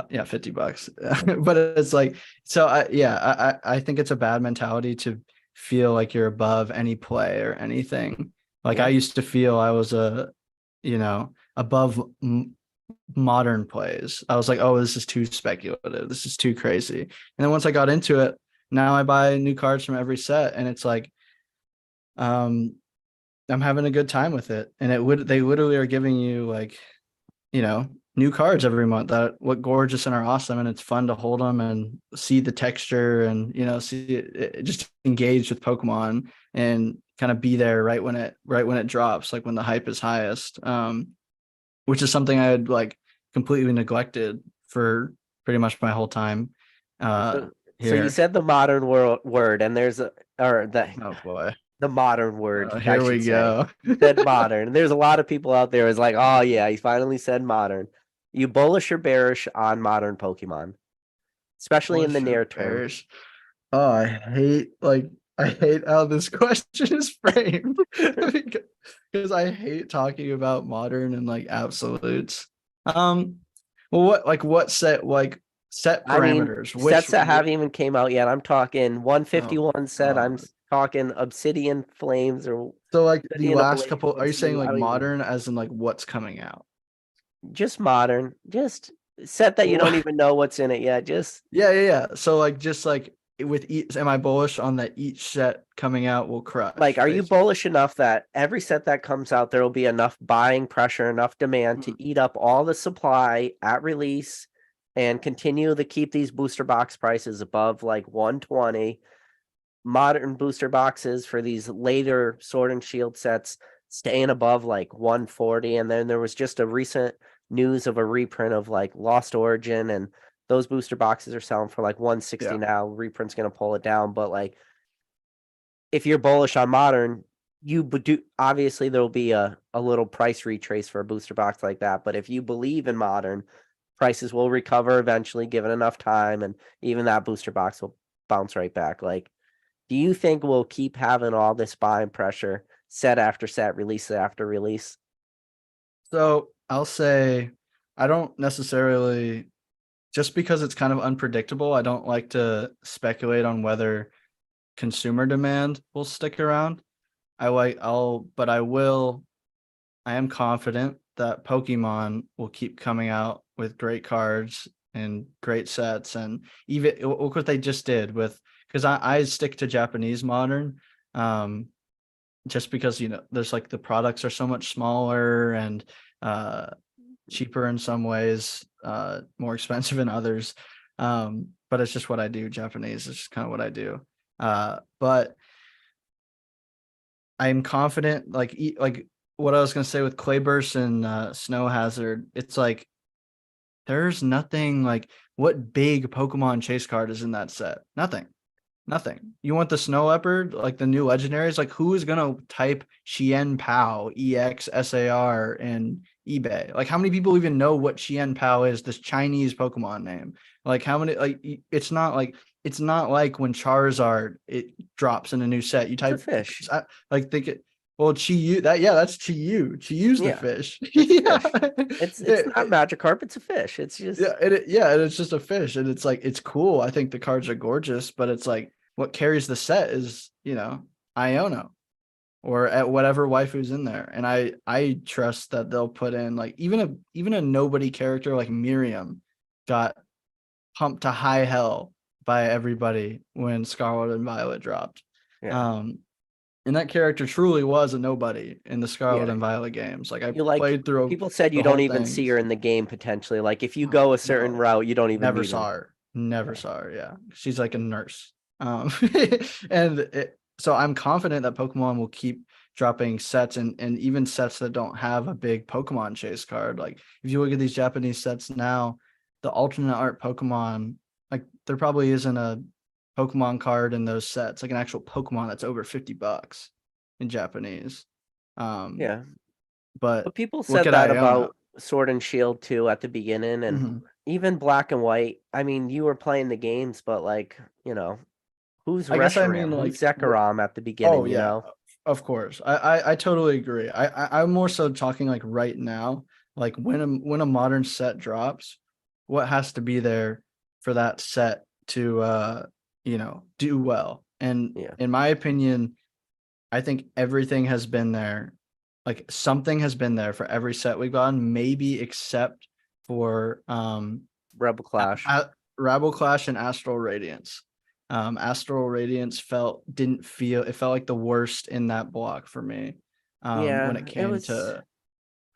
Yeah, $50. But it's like, so I think it's a bad mentality to feel like you're above any play or anything. Like I Yeah. used to feel I was above modern plays. I was like, oh, this is too speculative. This is too crazy. And then once I got into it, now I buy new cards from every set, and it's like, um, I'm having a good time with it. And they literally are giving you like, new cards every month that look gorgeous and are awesome, and it's fun to hold them and see the texture and see it just engage with Pokemon and kind of be there right when it drops, like when the hype is highest. Which is something I had like completely neglected for pretty much my whole time So, so you here. said the modern word, and there's a or Oh boy. the modern word, I Here should we say. go. You said modern. There's a lot of people out there is like, oh yeah, he finally said modern. You bullish or bearish on modern Pokemon, especially in the Bush or near term. Bears? Oh, I hate how this question is framed because I hate talking about modern and like absolutes. Um, well, what set I mean, parameters? sets that haven't even came out yet. I'm talking Oh 151 set. I'm God. talking Obsidian Flames or So like the Obsidian last Ablaze couple, are you saying 2. I like don't even modern as in like what's coming out? just modern. Just set that you don't even know what's in it yet. Just Yeah. So like just like with each, am I bullish on that each set coming out will like, crush are you basically? bullish enough that every set that comes out, there will be enough buying pressure, enough demand Hmm. to eat up all the supply at release and continue to keep these booster box prices above like 120? Modern booster boxes for these later Sword and Shield sets staying above like 140. And then there was just a recent news of a reprint of like Lost Origin, and those booster boxes are selling for like 160 Yeah. now. Reprint's going to pull it down, but like if you're bullish on modern, you do obviously there'll be a little price retrace for a booster box like that. But if you believe in modern, prices will recover eventually, given enough time, and even that booster box will bounce right back. Like, do you think we'll keep having all this buying pressure set after set, release after release? So I'll say I don't necessarily, just because it's kind of unpredictable, I don't like to speculate on whether consumer demand will stick around. But I am confident that Pokemon will keep coming out with great cards and great sets, and even look what they just did with, because I stick to Japanese modern, um, just because there's like the products are so much smaller and uh cheaper in some ways, more expensive in others. But it's just what I do. Japanese is just kind of what I do. But I'm confident, like what I was gonna say with Clayburst and Snow Hazard. It's like there's nothing like, what big Pokemon chase card is in that set? Nothing. Nothing. You want the Snow Leopard, like the new legendaries? Like who is gonna type Chien Pao EXSAR in eBay? Like how many people even know what Chien Pao is? This Chinese Pokemon name. Like how many? Like it's not like when Charizard it drops in a new set. You It's a type fish. like think it. Well, Chi that yeah, that's Chi Chiu's the Yeah, fish. it's a Yeah. fish. It's not Magikarp. It's a fish. It's just And it's just a fish, and it's like it's cool. I think the cards are gorgeous, but it's like what carries the set is Iono or at whatever waifu's in there, and I trust that they'll put in like even a nobody character like Miriam got pumped to high hell by everybody when Scarlet and Violet dropped. yeah, Um, and that character truly was a nobody in the Scarlet yeah. and Violet games. Like I You like played through people said you the don't whole even see her things. in the game potentially. Like if you Oh, go a certain no, route, you don't even never meet her. saw her. Never Yeah. saw her. Yeah, she's like a nurse. So I'm confident that Pokemon will keep dropping sets, and even sets that don't have a big Pokemon chase card. Like if you look at these Japanese sets now, the alternate art Pokemon, like there probably isn't a Pokemon card in those sets, like an actual Pokemon that's over $50 in Japanese. Um, Yeah. but But people look said at that Iona. about Sword and Shield too at the beginning, and Mhm. even Black and White. I mean, you were playing the games, but like, who's I guess I mean Reshiram? Who's like Zekrom at the oh beginning, yeah, of course. I totally agree. I'm more so talking like right now. Like when a modern set drops, what has to be there for that set to do well? And Yeah. in my opinion, I think everything has been there. Like something has been there for every set we've gotten, maybe except for Rebel Clash. Rabble Clash and Astral Radiance. Astral Radiance didn't feel it felt like the worst in that block for me. When Yeah, it it came was to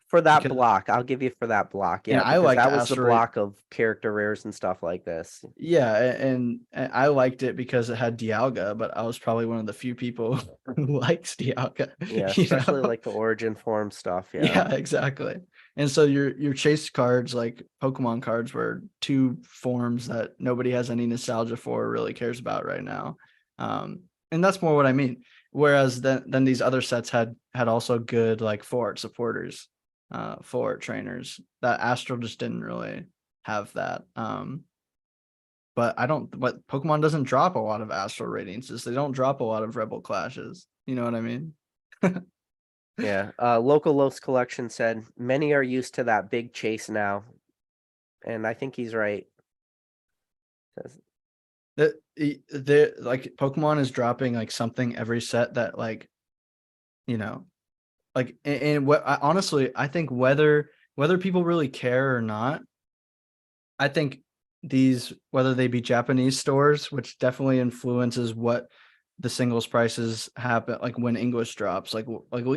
for that because block. I'll give you for that block. and Yeah, I because liked that was the Astral block of character rares and stuff like this. Yeah, and I liked it because it had Dialga, but I was probably one of the few people who likes Dialga, Yeah, you especially know? like the origin form stuff. Yeah. Yeah, exactly. And so your chase cards, like Pokemon cards, were two forms that nobody has any nostalgia for or really cares about right now. And that's more what I mean. Whereas then these other sets had also good like forward supporters, forward trainers. That Astral just didn't really have that. But Pokemon doesn't drop a lot of Astral Radiances. They don't drop a lot of Rebel Clashes. You know what I mean? Yeah. Local Los Collection said many are used to that big chase now. And I think he's right. Says- The like Pokemon is dropping like something every set that like, you know, like and what honestly I think whether people really care or not, I think these whether they be Japanese stores, which definitely influences what the singles prices happen like when English drops, like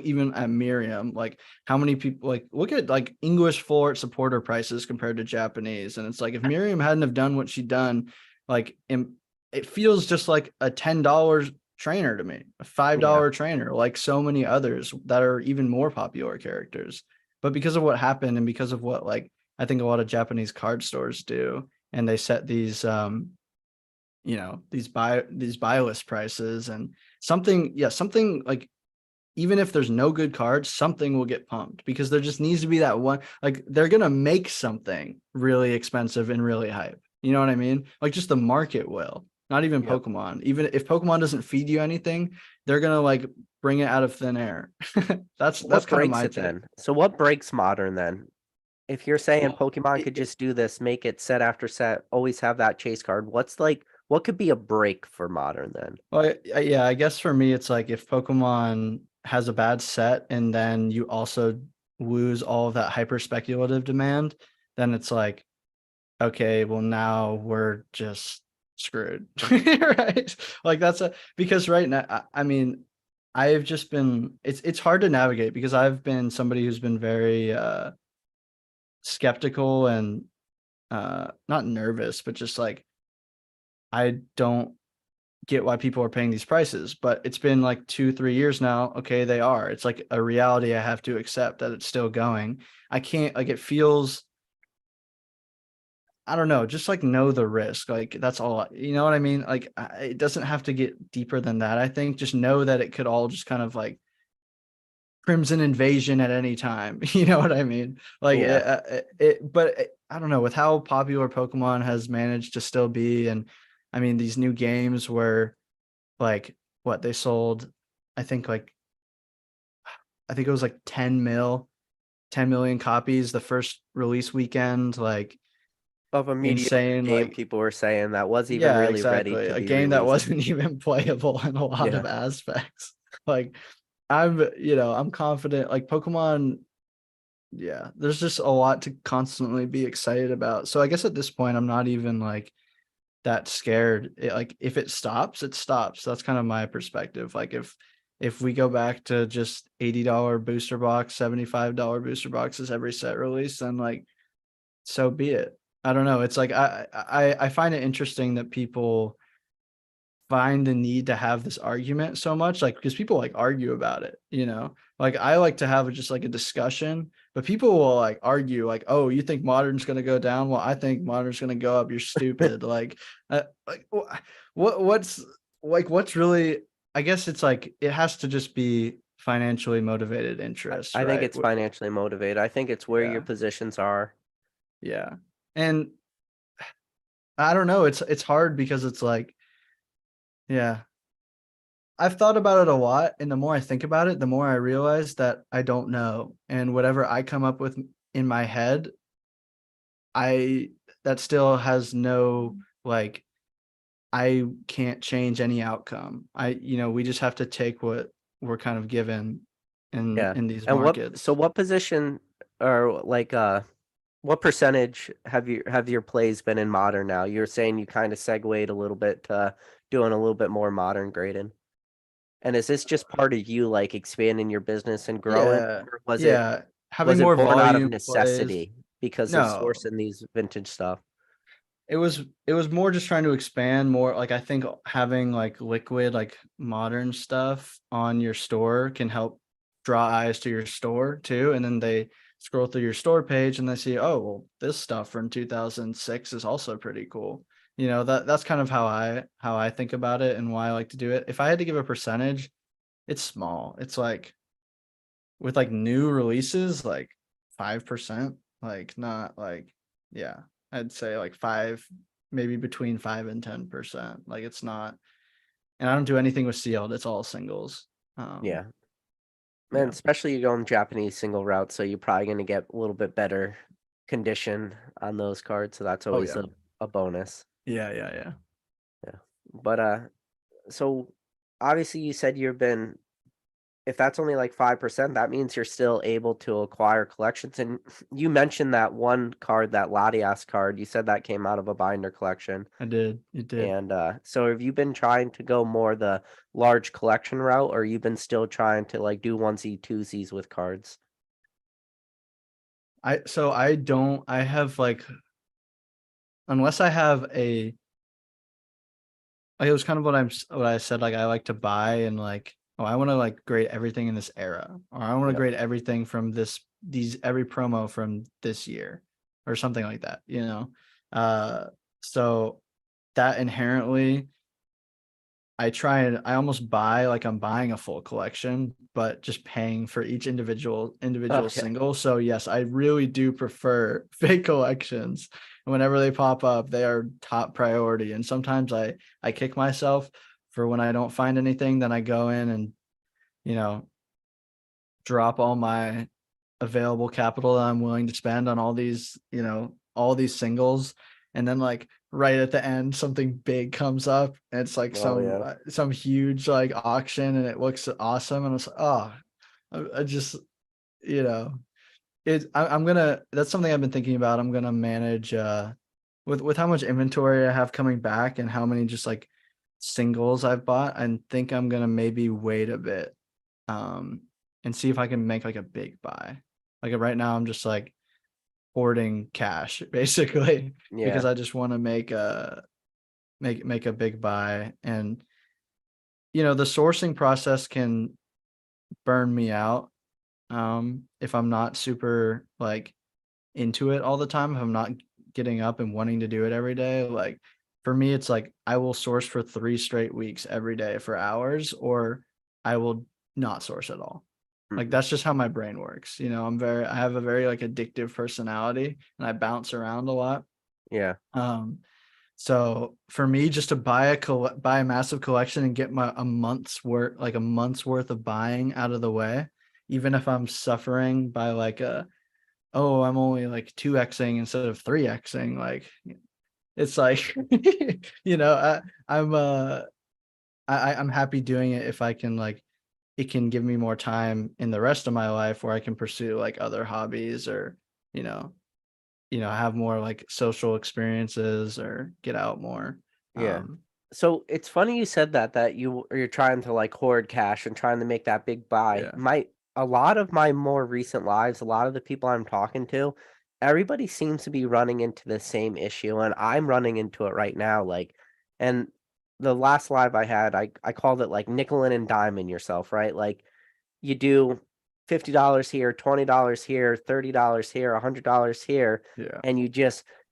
even at Miriam, like how many people like look at like English full art supporter prices compared to Japanese, and it's like if Miriam hadn't have done what she done, like it feels just like a $10 trainer to me, a five Yeah. dollar trainer, like so many others that are even more popular characters. But because of what happened and because of what like I think a lot of Japanese card stores do, and they set these these buy list prices and something like even if there's no good cards, something will get pumped because there just needs to be that one, like they're gonna make something really expensive and really hype. You know what I mean? Like just the market will, not even Yep. Pokemon. Even if Pokemon doesn't feed you anything, they're gonna like bring it out of thin air. That's What kind of breaks my it take. then? So what breaks modern then? If you're saying Well, Pokemon could just do this, make it set after set, always have that chase card, what could be a break for modern then? Well, yeah, I guess for me, it's like if Pokemon has a bad set and then you also lose all of that hyper speculative demand, then it's like, okay, well now we're just screwed, right? Like because right now, I mean, I've just been it's hard to navigate because I've been somebody who's been very skeptical and not nervous, but just like I don't get why people are paying these prices, but it's been like 2 3 years now. Okay, they are, it's like a reality I have to accept that it's still going. I can't like it feels, I don't know, just like know the risk, like that's all, you know what I mean? Like it doesn't have to get deeper than that. I think just know that it could all just kind of like crimson invasion at any time. You know what I mean? Like Yeah. I don't know, with how popular Pokemon has managed to still be, and I mean these new games where like what they sold, I think like I think it was like 10 million copies the first release weekend, like Of a mediocre insane, game, like people were saying that was even yeah, really ready exactly. to A be game that released. wasn't even playable in a lot Yeah. of aspects. Like I'm confident like Pokemon, yeah, there's just a lot to constantly be excited about. So I guess at this point I'm not even like that scared. Like if it stops, it stops. That's kind of my perspective. Like if we go back to just $80 booster box, $75 booster boxes every set release, then like so be it. I don't know. It's like I find it interesting that people find the need to have this argument so much, like because people like argue about it, you know, like I like to have just like a discussion, but people will like argue like, oh, you think modern's going to go down, well I think modern's going to go up, you're stupid. Like like what's like what's really, I guess it's like it has to just be financially motivated interest, I think right? it's financially motivated. I think it's where your Yeah, positions are. yeah. And I don't know, it's hard because it's like, yeah, I've thought about it a lot, and the more I think about it, the more I realize that I don't know. And whatever I come up with in my head, I that still has no like I can't change any outcome. We just have to take what we're kind of given Yeah. in these And so markets. what position or like what percentage have your plays been in modern now? You're saying you kind of segued a little bit to doing a little bit more modern grading. And is this just part of you like expanding your business and growing, Yeah, or yeah. was Having it more born out of volume plays. necessity because of No, sourcing these vintage stuff? it was more just trying to expand more. Like I think having like liquid, like modern stuff on your store can help draw eyes to your store too. And then they scroll through your store page and they see, oh, well, this stuff from 2006 is also pretty cool. That's kind of how I think about it and why I like to do it. If I had to give a percentage, it's small. It's like with like new releases, like 5%, like not like, yeah, I'd say like five, maybe between 5 and 10%. Like it's not, and I don't do anything with sealed. It's all singles. Um, Yeah. And yeah. especially you're going Japanese single route, so you're probably going to get a little bit better condition on those cards. So that's Oh always yeah. a bonus. Yeah. Yeah. Yeah. Yeah. But so obviously you said you've been, if that's only like 5%, that means you're still able to acquire collections. And you mentioned that one card, that Latias card, you said that came out of a binder collection. I did. It did. And so have you been trying to go more the large collection route, or you've been still trying to like do onesie twosies with cards? I have like, unless I have it was kind of what I said, like I like to buy and like, oh, I want to like grade everything in this era, or I want to Yep. grade everything from every promo from this year, or something like that. Uh, so that inherently, I almost buy like I'm buying a full collection, but just paying for each individual Okay. single. So yes, I really do prefer fake collections. And whenever they pop up, they are top priority. And sometimes I kick myself for when I don't find anything, then I go in and, you know, drop all my available capital that I'm willing to spend on all these singles. And then like right at the end, something big comes up and it's like Oh some yeah. some huge like auction and it looks awesome. And it's like, oh, I just, you know, I'm gonna, that's something I've been thinking about. I'm gonna manage with how much inventory I have coming back and how many just like singles I've bought. I think I'm gonna maybe wait a bit um and see if I can make like a big buy. Like right now I'm just like hoarding cash basically because Yeah. I just want to make a big buy. And the sourcing process can burn me out if I'm not super like into it all the time, if I'm not getting up and wanting to do it every day. Like for me it's like I will source for 3 straight weeks every day for hours, or I will not source at all. Like Mhm. that's just how my brain works. I have a very like addictive personality and I bounce around a lot. Yeah. Um, so for me, just to buy a massive collection and get a month's worth of buying out of the way, even if I'm suffering by like oh, I'm only like 2xing instead of 3xing, like it's like, you know, I, I'm I'm happy doing it if I can like it can give me more time in the rest of my life where I can pursue like other hobbies, or you know have more like social experiences or get out more. Yeah. um So it's funny you said that you're trying to like hoard cash and trying to make that big buy. yeah. A lot of my more recent lives, a lot of the people I'm talking to, everybody seems to be running into the same issue, and I'm running into it right now. Like, and the last live I had, I called it like nickel and diming yourself, right? Like you do $50 here, $20 here, $30 here, $100 here, Yeah. and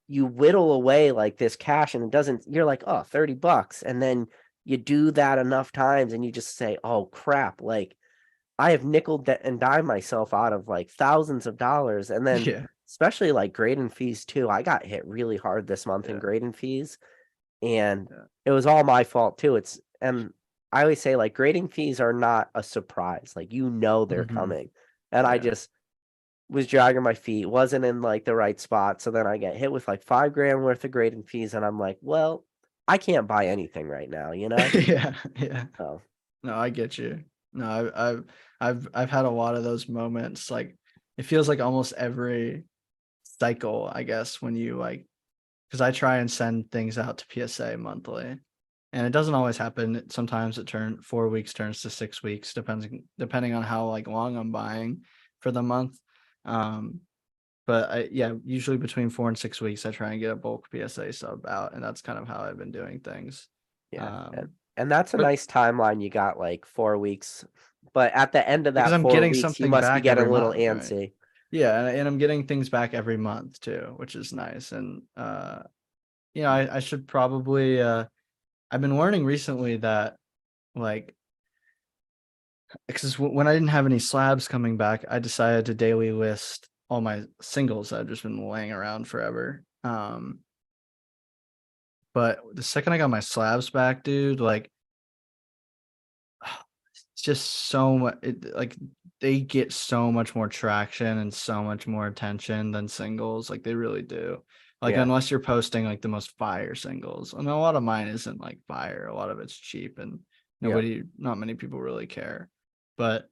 you whittle away like this cash, and it doesn't, you're like, oh, $30. And then you do that enough times and you just say, oh crap, like I have and dime myself out of like thousands of dollars. And then Yeah. especially like grading fees too. I got hit really hard this month in Yeah. grading fees, and Yeah. it was all my fault too. And I always say like grading fees are not a surprise. Like they're Hmm. coming. And I Yeah. just was dragging my feet, wasn't in like the right spot. So then I get hit with like $5,000 worth of grading fees, and I'm like, well, I can't buy anything right now, you know? Yeah, yeah. So No, I get you. No, I've had a lot of those moments. Like it feels like almost every cycle, I guess, when you like, because I try and send things out to PSA monthly, and it doesn't always happen. Sometimes it 4 weeks turns to 6 weeks, depending on how like long I'm buying for the month. Um, but yeah, usually between 4 and 6 weeks, I try and get a bulk PSA sub out, and that's kind of how I've been doing things. yeah. And, Um, and that's a but nice timeline. You got like 4 weeks. But at the end of because that I'm four getting weeks, you something must be back getting every a little month, right? antsy. Yeah, and I'm getting things back every month too, which is nice. And I should probably I've been learning recently that like because when I didn't have any slabs coming back, I decided to daily list all my singles that I've just been laying around forever. But the second I got my slabs back, dude, like it's just so much like they get so much more traction and so much more attention than singles. Like they really do. Like Yeah. unless you're posting like the most fire singles. And a lot of mine isn't like fire. A lot of it's cheap and Yeah. not many people really care. But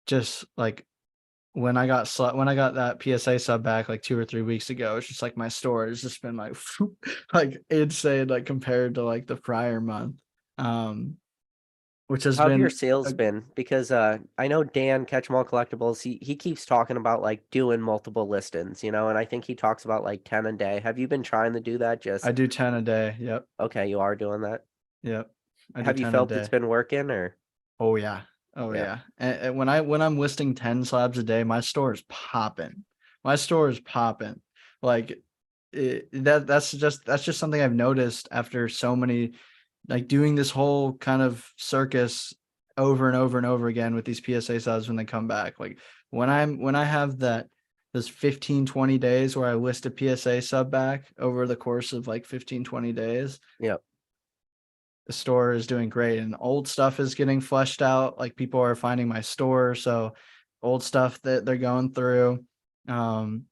just like when I got that PSA sub back like 2 or 3 weeks ago, it's just like my store has just been like like insane, like compared to like the prior month. Um, which has How have your been sales been? Because I know Dan Catch 'em All Collectibles, he keeps talking about like doing multiple listings, you know, and I think he talks about like 10 a day. Have you been trying to do that? I Just do 10 a day. Yep. okay, you are doing that. Yep. I do Have you 10 a felt it's day. been working or Oh yeah. Oh yeah, yeah. And when I'm listing 10 slabs a day, my store is popping. My store is popping. Like that's just something I've noticed after so many like doing this whole kind of circus over and over and over again with these PSA subs when they come back. Like when I have those 15-20 days where I list a PSA sub back over the course of like 15-20 days, yeah, the store is doing great and old stuff is getting flushed out. Like people are finding my store. So old stuff that they're going through. Um,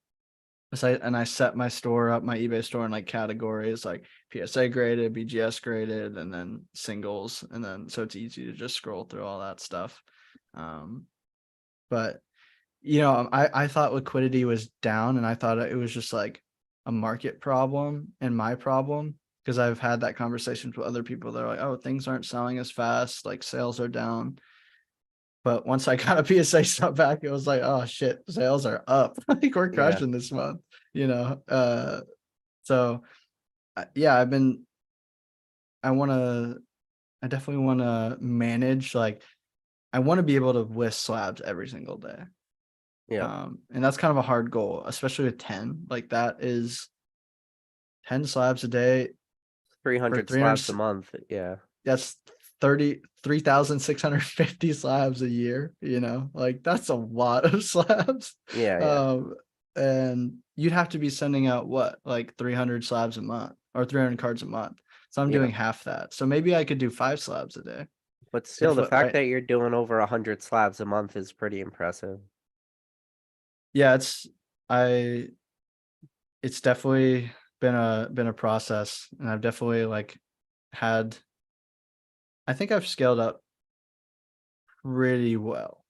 I set my store up, my eBay store in like categories like PSA graded, BGS graded, and then singles. And then so it's easy to just scroll through all that stuff. Um, but I thought liquidity was down and I thought it was just like a market problem and my problem because I've had that conversation with other people. They're like, oh, things aren't selling as fast, like sales are down. But once I got a PSA sub back, it was like, oh shit, sales are up. Like we're yeah, crushing this month, you know. So yeah, I want to, I definitely want to manage. Like I want to be able to list slabs every single day. yeah. And that's kind of a hard goal, especially with 10. Like that is 10 slabs a day for 300 slabs a 300. month. Yeah, That's 33,650 slabs a year, like that's a lot of slabs. yeah, yeah, Um, and you'd have to be sending out what, like 300 slabs a month or 300 cards a month. So I'm yeah. doing half that. So maybe I could do 5 slabs a day. But still, If the fact right. that you're doing over 100 slabs a month is pretty impressive. Yeah, I it's definitely been a process and I've definitely like had I think I've scaled up pretty well.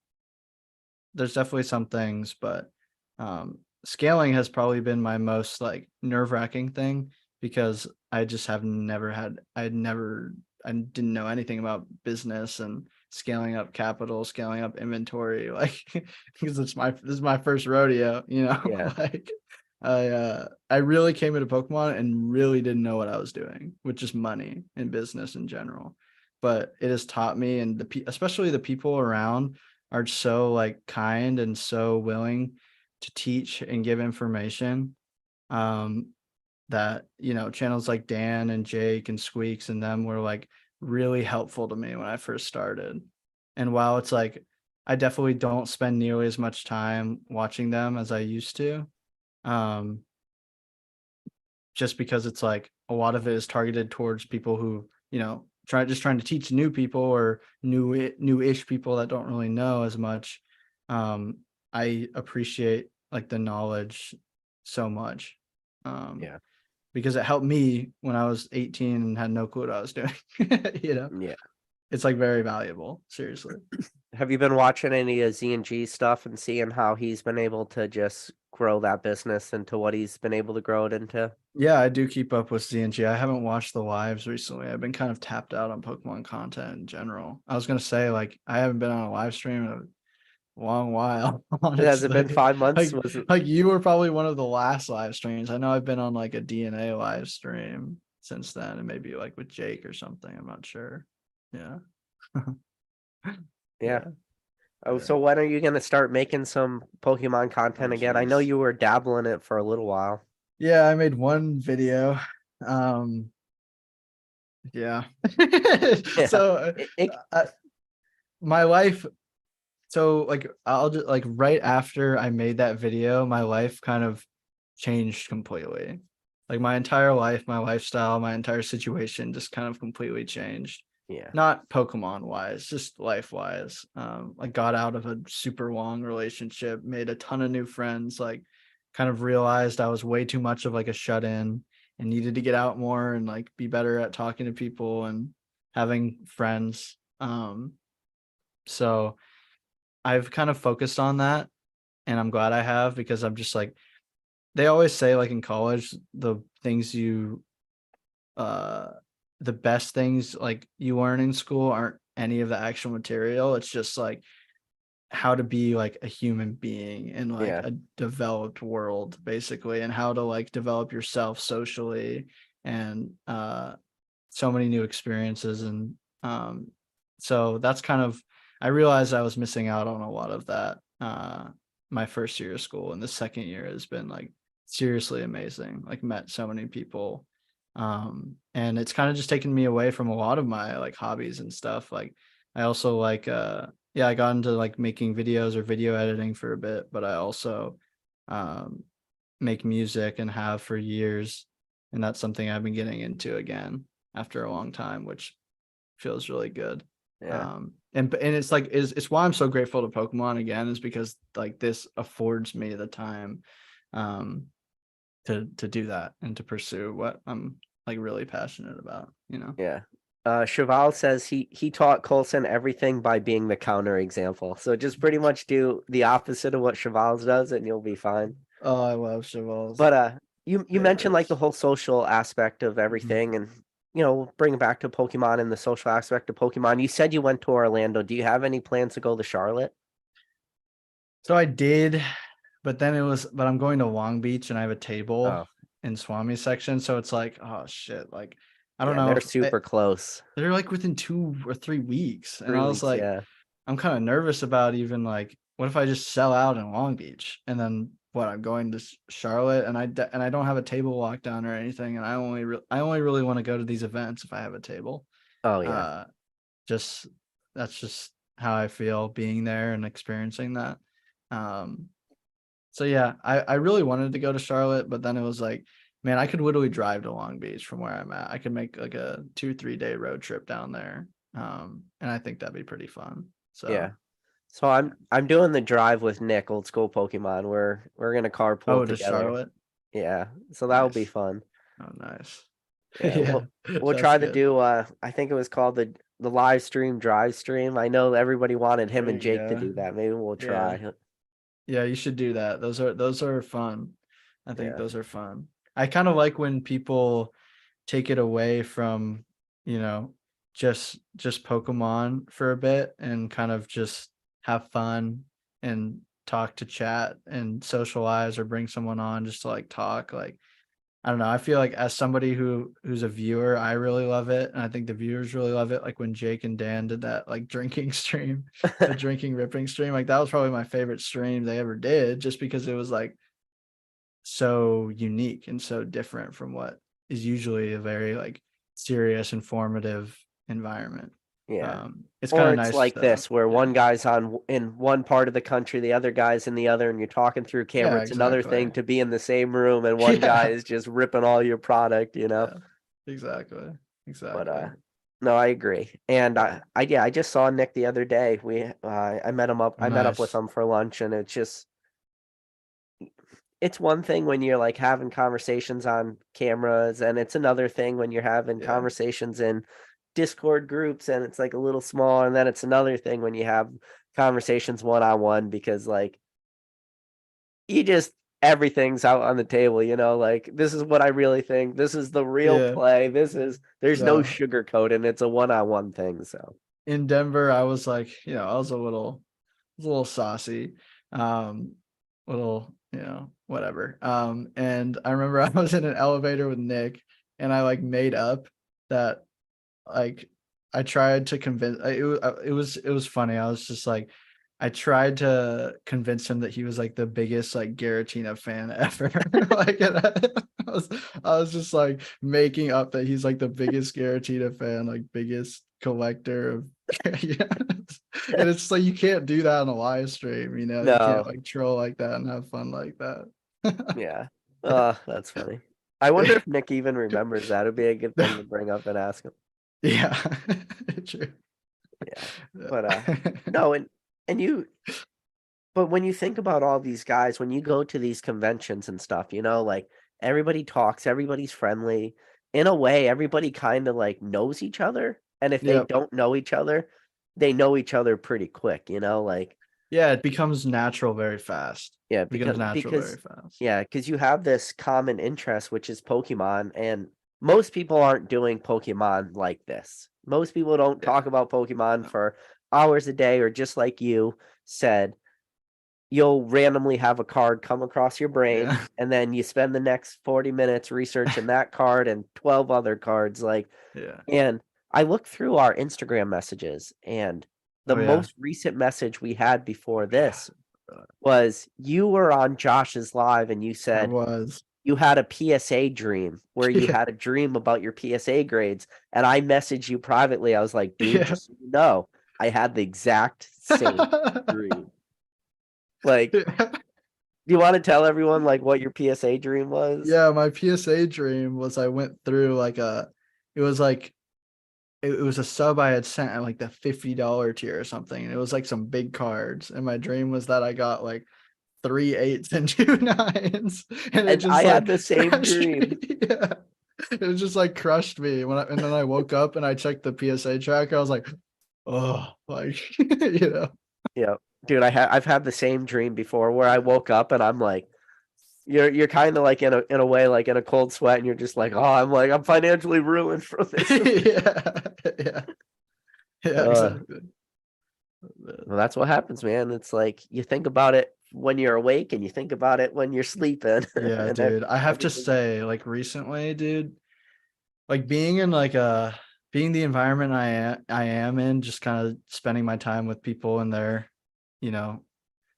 There's definitely some things, but scaling has probably been my most like nerve-wracking thing because I just have never had I didn't know anything about business and scaling up capital, scaling up inventory, like because this is my first rodeo, Yeah, like I really came into Pokemon and really didn't know what I was doing with just money and business in general. But it has taught me and especially the people around are so like kind and so willing to teach and give information um that channels like Dan and Jake and Squeaks and them were like really helpful to me when I first started. And while it's like I definitely don't spend nearly as much time watching them as I used to, um just because it's like a lot of it is targeted towards people who trying to teach new people or new-ish people that don't really know as much. um I appreciate like the knowledge so much. Yeah. Because it helped me when I was 18 and had no clue what I was doing. Yeah. It's like very valuable, seriously. Have you been watching any of Z&G stuff and seeing how he's been able to just grow that business into what he's been able to grow it into? Yeah, I do keep up with ZNG. I haven't watched the lives recently. I've been kind of tapped out on Pokemon content in general. I was gonna say, like, I haven't been on a live stream in a long while, Has it been honestly. 5 months? Like, Was it? like you were probably one of the last live streams. I know I've been on like a DNA live stream since then, and maybe like with Jake or something. I'm not sure. Yeah. Yeah. Yeah. Oh, Yeah. so when are you gonna start making some Pokemon Oh, content again? I know geez. you were dabbling it for a little while. Yeah, I made one video. Um, yeah. Yeah. So It my life, so like I'll just like right after I made that video, my life kind of changed completely. Like my entire life, my lifestyle, my entire situation just kind of completely changed. yeah. Not Pokemon wise, just life wise. I got out of a super long relationship, made a ton of new friends, like kind of realized I was way too much of like a shut in and needed to get out more and like be better at talking to people and having friends. So I've kind of focused on that and I'm glad I have because I'm just like they always say like in college the things you uh the best things like you learn in school aren't any of the actual material. It's just like how to be like a human being in like Yeah. a developed world basically and how to like develop yourself socially and so many new experiences and so that's kind of I realized I was missing out on a lot of that my first year of school and the second year has been like seriously amazing like met so many people and it's kind of just taken me away from a lot of my like hobbies and stuff like I also like yeah I got into like making videos or video editing for a bit but I also um make music and have for years and that's something I've been getting into again after a long time, which feels really good. Yeah. And it's like it's why I'm so grateful to Pokemon again is because like this affords me the time um to do that and to pursue what I'm like really passionate about, you know. Yeah. Cheval says he taught Colson everything by being the counter example. So just pretty much do the opposite of what Cheval does and you'll be fine. Oh, I love Cheval's But you mentioned like the favorites. whole social aspect of Mhm. everything and bring it back to Pokemon and the social aspect of Pokemon. You said you went to Orlando. Do you have any plans to go to Charlotte? So I did, but then but I'm going to Long Beach and I have a table Oh, in Swami section. So it's like, oh shit. Like, I don't yeah, know they're if super close. they're like within 2 or 3 weeks. And 3 I was weeks, like, yeah. I'm kind of nervous about even like, what if I just sell out in Long Beach and then what I'm going to Charlotte and and I don't have a table lockdown or anything. And I only really want to go to these events if I have a table. Oh, yeah. Uh, just that's just how I feel being there and experiencing that. Um, so yeah, I really wanted to go to Charlotte, but then it was like, man, I could literally drive to Long Beach from where I'm at. I could make like a 2-3 day road trip down there. And I think that'd be pretty fun. Yeah. So So yeah. I'm doing the drive with Nick, old school Pokemon. We're gonna carpool Oh, to together. Charlotte. Yeah. So that'll be Nice. fun. Oh, nice. Yeah, Yeah, we'll that's try to good. do I think it was called the live stream drive stream. I know everybody wanted him There and you Jake to go. do that. Maybe we'll Yeah. try. Yeah, you should do that. Those are fun. I think Yeah. those are fun. I kind of like when people take it away from, you know, just Pokemon for a bit and kind of just have fun and talk to chat and socialize or bring someone on just to like talk. Like I don't know. I feel like as somebody who's a viewer, I really love it, and I think the viewers really love it. Like when Jake and Dan did that like drinking stream, the drinking ripping stream, like that was probably my favorite stream they ever did, just because it was like so unique and so different from what is usually a very like serious, informative environment. Yeah. It's kind Or of it's nice like to, this where yeah, one guy's in one part of the country, the other guy's in the other, and you're talking through camera. yeah, It's another exactly, thing to be in the same room and one guy yeah, is just ripping all your product. yeah, exactly, But exactly. No, I agree. And I just saw Nick the other day. I met him up. I met up with Nice. him for lunch, and it's one thing when you're like having conversations on cameras, and it's another thing when you're having Yeah. conversations in Discord groups, and it's like a little small, and then it's another thing when you have conversations one on one because like you just everything's out on the table, like this is what I really think. This is the real Yeah. play. There's no No. sugarcoat and it's a one on one thing. So In Denver, I was like, I was a little saucy. Little, whatever. And I remember I was in an elevator with Nick and I like made up that like I tried to convince it was funny. I was just like I tried to convince him that he was like the biggest like Garatina fan ever. Like and I was just like making up that he's like the biggest Garatina fan, like biggest collector of yeah. And it's like you can't do that on a live stream, you can't no, like troll like that and have fun like that. yeah. That's funny. I wonder if Nick even remembers that. It'd be a good thing to bring up and ask him. Yeah. True. Yeah. But no, and you but when you think about all these guys, when you go to these conventions and stuff, like everybody talks, everybody's friendly. In a way, everybody kind of like knows each other. And if they Yep. don't know each other, they know each other pretty quick, like Yeah, it becomes natural very fast. yeah, It becomes natural very because fast. yeah, because you have this common interest, which is Pokemon, and most people aren't doing Pokemon like this. Most people don't Yeah. talk about Pokemon No. for hours a day, or just like you said, you'll randomly have a card come across your brain, Yeah. and then you spend the next 40 minutes researching that card and 12 other cards. Yeah. And I looked through our Instagram messages, and the Oh, yeah. most recent message we had before Yeah. this was you were on Josh's live and you I said was. you had a PSA dream where you Yeah. had a dream about your PSA grades. And I messaged you privately. I was like, dude, Yeah. just so you know, I had the exact same dream. Like, Yeah. do you want to tell everyone like what your PSA dream was? Yeah, my PSA dream was I went through like it was like it was a sub I had sent at like the $50 tier or something. And it was like some big cards. And my dream was that I got like 3 8s and 2 9s. And it And just I had like the same crushed me. dream. Yeah. It just like crushed me and then I woke up and I checked the PSA tracker. I was like, oh, like Yeah. Dude, I've had the same dream before where I woke up and I'm like, you're kind of like in a way like in a cold sweat and you're just like, oh, I'm financially ruined from this. Yeah. Yeah. Yeah, Uh, exactly. well, that's what happens, man. It's like you think about it when you're awake and you think about it when you're sleeping, Yeah, and dude. I have to everything. say, like recently, dude, like being in like being the environment I am in, just kind of spending my time with people in their, you know,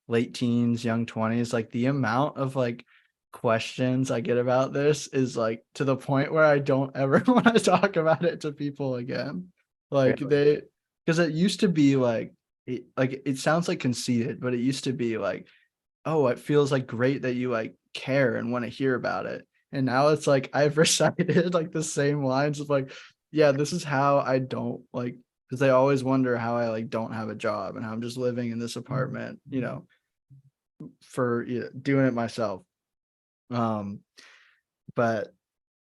late teens, young 20s, like the amount of like questions I get about this is like to the point where I don't ever want to talk about it to people again. Like Really. because it used to be like it sounds like conceited, but it used to be like, oh, it feels like great that you like care and want to hear about it. And now it's like I've recited like the same lines of like, yeah, this is how I don't like because they always wonder how I like don't have a job and how I'm just living in this apartment, for doing it myself. Um, but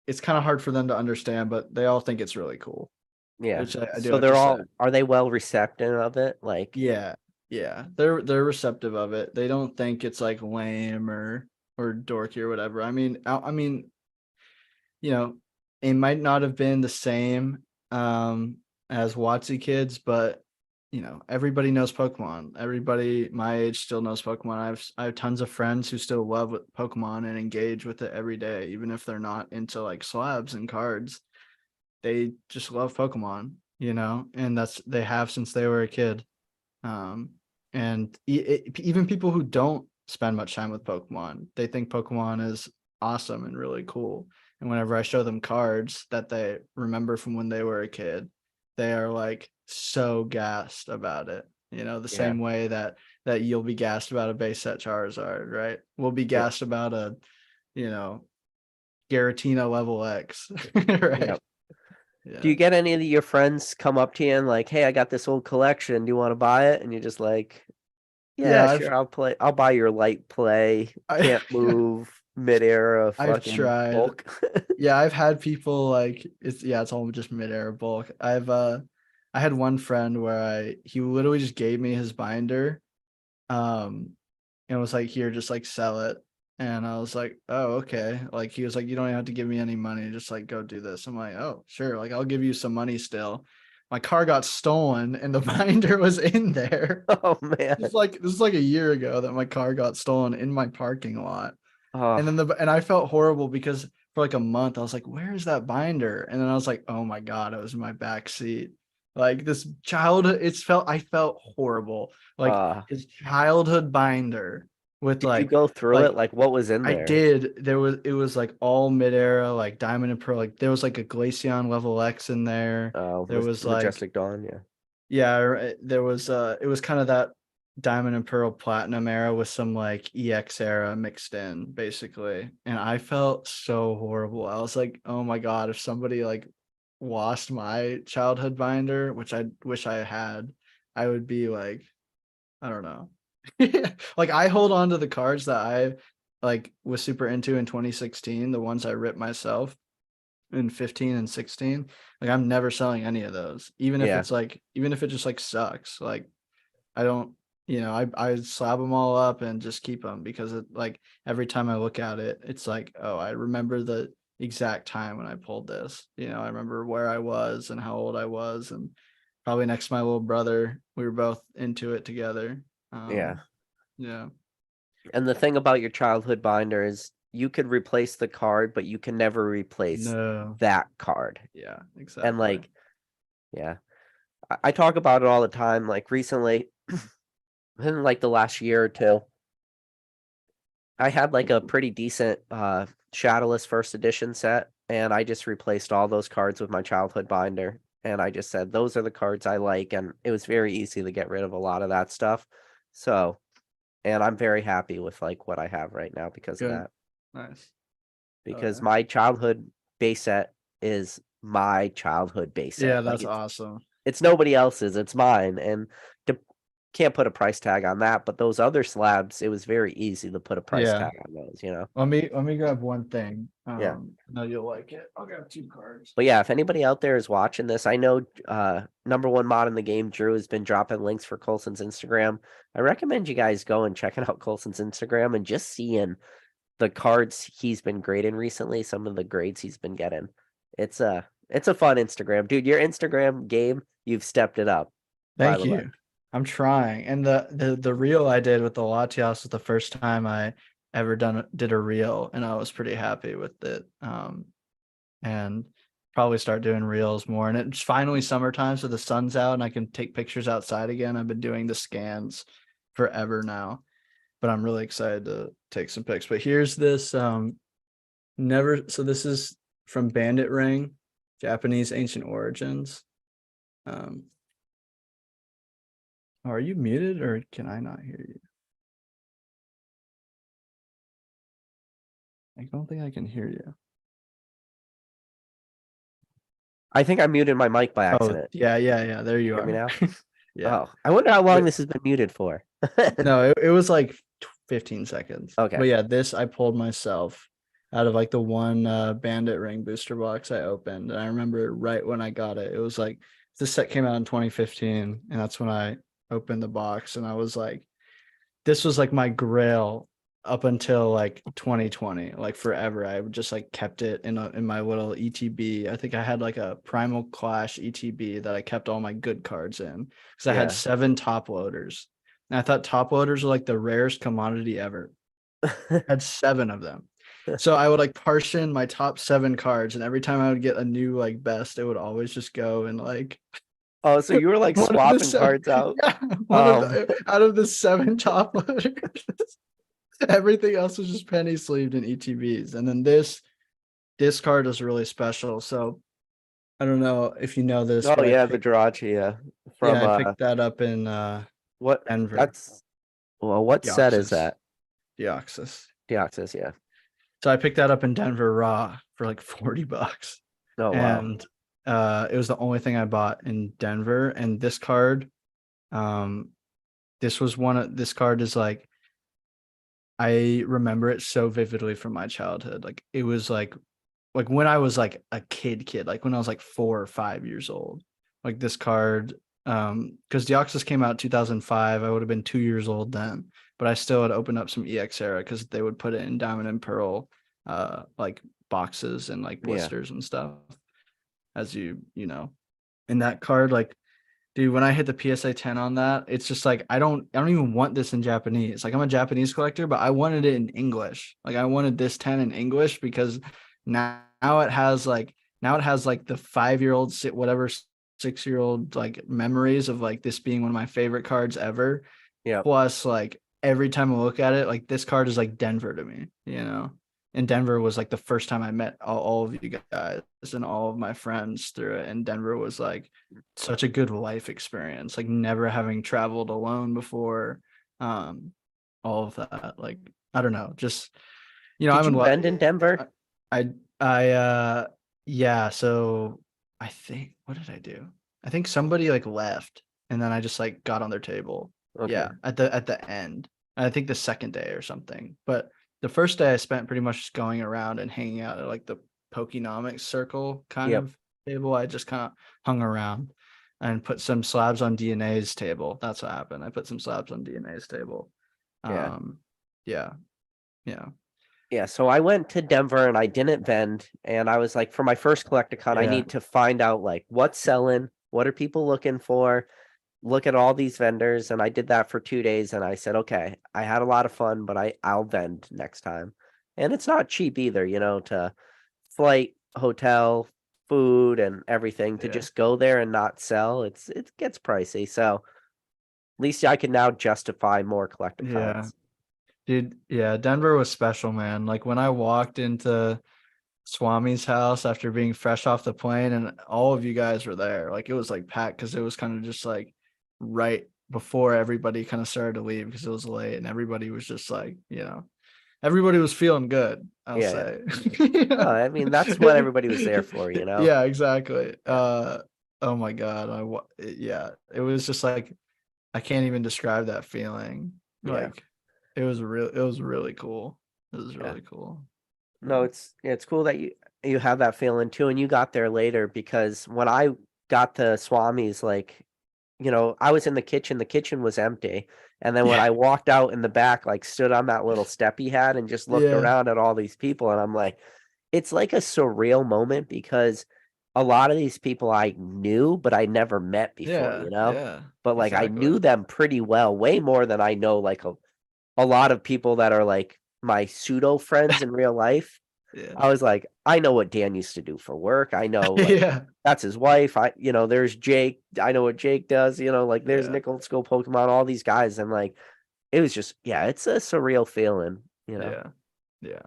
it's kind of hard for them to understand, but they all think it's really cool, Yeah. which I do So have to say. are they well receptive of it? Like, Yeah, yeah, they're receptive of it. They don't think it's like lame or dorky or whatever. I mean, you know, it might not have been the same as Watsy kids, but everybody knows Pokemon. Everybody my age still knows Pokemon. I have tons of friends who still love Pokemon and engage with it every day, even if they're not into like slabs and cards. They just love Pokemon, and they have since they were a kid. Um, and even people who don't spend much time with Pokemon, they think Pokemon is awesome and really cool. And whenever I show them cards that they remember from when they were a kid, they are like so gassed about it. The yeah, same way that you'll be gassed about a base set Charizard, right? We'll be yep, gassed about you know, Garatina level X, right? yep. Do you Yeah. get any of your friends come up to you and like, hey, I got this old collection. Do you want to buy it? And you're just like, yeah, Yeah, I've sure, I'll play. I'll buy your light play. I Can't move mid-air I've fucking tried. bulk. Yeah, I've had people like it's all just mid-air bulk. I had one friend where he literally just gave me his binder, um, and was like, here, just like sell it. And I was like, oh, okay. Like he was like, you don't even have to give me any money, just like go do this. I'm like, oh, sure, like I'll give you some money still. My car got stolen and the binder was in there. Oh man. This is like a year ago that my car got stolen in my parking lot. And Oh, then I felt horrible because for like a month I was like, where is that binder? And then I was like, oh my God, it was in my back seat. Like this childhood, I felt horrible. Like uh, his childhood binder with did you go through it? like Like, what was in I there? did. It was like all mid-era, like Diamond and Pearl. Like there was like a Glaceon level X in there. Oh, There was like Majestic Dawn. Yeah. yeah, there was it was kind of that Diamond and Pearl Platinum era with some like EX era mixed in, basically. And I felt so horrible. I was like, oh my God, if somebody like lost my childhood binder, which I wish I had, I would be like, I don't know. Like I hold on to the cards that I like was super into in 2016, the ones I ripped myself in 15 and 16. Like I'm never selling any of those, even if Yeah. it's like even if it just like sucks. Like I don't, I slab them all up and just keep them because it like every time I look at it, it's like, oh, I remember the exact time when I pulled this. I remember where I was and how old I was, and probably next to my little brother, we were both into it together. Yeah. Yeah. And the thing about your childhood binder is you could replace the card, but you can never replace No. that card. Yeah, And exactly. like, yeah, I talk about it all the time. Like recently, in like the last year or two, I had like a pretty decent Shadowless first edition set, and I just replaced all those cards with my childhood binder. And I just said those are the cards I like, and it was very easy to get rid of a lot of that stuff. So, and I'm very happy with like what I have right now because of Good. that. Nice. Oh Because yeah. my childhood base set is my childhood base set. Yeah, Like that's awesome. it's nobody else's, it's mine. And to, can't put a price tag on that, but those other slabs, it was very easy to put a price Yeah. tag on those. Let me grab one thing. Yeah. No, you'll like it. I'll grab two cards. But yeah, if anybody out there is watching this, I know number one mod in the game, Drew, has been dropping links for Colson's Instagram. I recommend you guys go and checking out Colson's Instagram and just seeing the cards he's been grading recently, some of the grades he's been getting. It's a fun Instagram. Dude, your Instagram game, you've stepped it up, by Thank the way. you. I'm trying. And the reel I did with the Latias was the first time I ever did a reel, and I was pretty happy with it. And probably start doing reels more. And it's finally summertime, so the sun's out and I can take pictures outside again. I've been doing the scans forever now, but I'm really excited to take some pics. But here's this this is from Bandit Ring, Japanese Ancient Origins. Are you muted or can I not hear you? I don't think I can hear you. I think I muted my mic by Oh, accident. yeah. There you Hear me are. now? Yeah. Oh, I wonder how long But this has been muted for. no, it was like 15 seconds. Okay. But yeah, this I pulled myself out of like the one Bandit Ring booster box I opened. And I remember right when I got it, it was like this set came out in 2015, and that's when I opened the box, and I was like, this was like my grail up until like 2020, like forever. I just like kept it in my little ETB. I think I had like a Primal Clash ETB that I kept all my good cards in because I had Yeah. 7 top loaders. And I thought top loaders were like the rarest commodity ever. I had 7 of them. So I would like partition my top 7 cards, and every time I would get a new like best, it would always just go and like Oh, so you were like one of the swapping 7, cards out? yeah, Um, out of the 7 top loaders. Everything else was just penny sleeved in ETBs. And then this card is really special. So I don't know if you know this, oh but yeah, the Jirachi, yeah. From I picked that up in what Denver. that's well, what set is Deoxys. that? Deoxys. Deoxys, yeah. So I picked that up in Denver raw for like $40. Oh wow. And It was the only thing I bought in Denver. And this card, um, this card is like, I remember it so vividly from my childhood. Like it was like when I was like a kid, like when I was like 4 or 5 years old. Like this card, because Deoxys came out 2005, I would have been 2 years old then, but I still had opened up some EX era because they would put it in diamond and pearl, like boxes and like Yeah. blisters and stuff. As you know, in that card, like dude, when I hit the PSA 10 on that, it's just like I don't even want this in Japanese. Like I'm a Japanese collector, but I wanted it in English. Like I wanted this 10 in English because now it has like the 5-year-old whatever 6-year-old like memories of like this being one of my favorite cards ever. Yeah. Plus like every time I look at it, like this card is like Denver to me, you know. And Denver was like the first time I met all of you guys and all of my friends through it. And Denver was like such a good life experience, like never having traveled alone before. Um, all of that. Like, I don't know, just Did I'm in you vend in Denver? I yeah, so I think what did I do? I think somebody like left and then I just like got on their table. Okay. Yeah, at the end. I think the second day or something. But the first day I spent pretty much just going around and hanging out at like the Pokenomics circle kind Yep. of table. I just kind of hung around and put some slabs on DNA's table. That's what happened. I put some slabs on DNA's table. Yeah. Yeah, yeah, Yeah. So I went to Denver and I didn't vend. And I was like, for my first Collecticon, I yeah, need to find out like what's selling, what are people looking for, look at all these vendors. And I did that for 2 days. And I said, okay, I had a lot of fun, but I'll vend next time. And it's not cheap either, to flight, hotel, food, and everything to yeah. just go there and not sell. It gets pricey. So at least I can now justify more Yeah. Collecticons. Dude, yeah, Denver was special, man. Like when I walked into Swami's house after being fresh off the plane and all of you guys were there, like it was like packed because it was kind of just like right before everybody kind of started to leave because it was late and everybody was just like, everybody was feeling good, I'll Yeah, yeah. say. No, I mean that's what everybody was there for. Yeah, exactly. Yeah, Oh my God. Yeah, it was just like I can't even describe that feeling. yeah, Like it was really cool. It was yeah. really cool. No, it's cool that you have that feeling too, and you got there later because when I got to Swami's, like, I was in the kitchen was empty, and then when Yeah. I walked out in the back, like stood on that little step he had and just looked Yeah. around at all these people, and I'm like, it's like a surreal moment because a lot of these people I knew, but I never met before, Yeah. Yeah. but like I Exactly. knew them pretty well, way more than I know like a lot of people that are like my pseudo friends in real life. Yeah. I was like, I know what Dan used to do for work. I know like Yeah. that's his wife. There's Jake. I know what Jake does. Like there's Yeah. Nick Old School Pokemon, all these guys. And like, it was just, yeah, it's a surreal feeling. Yeah. Yeah.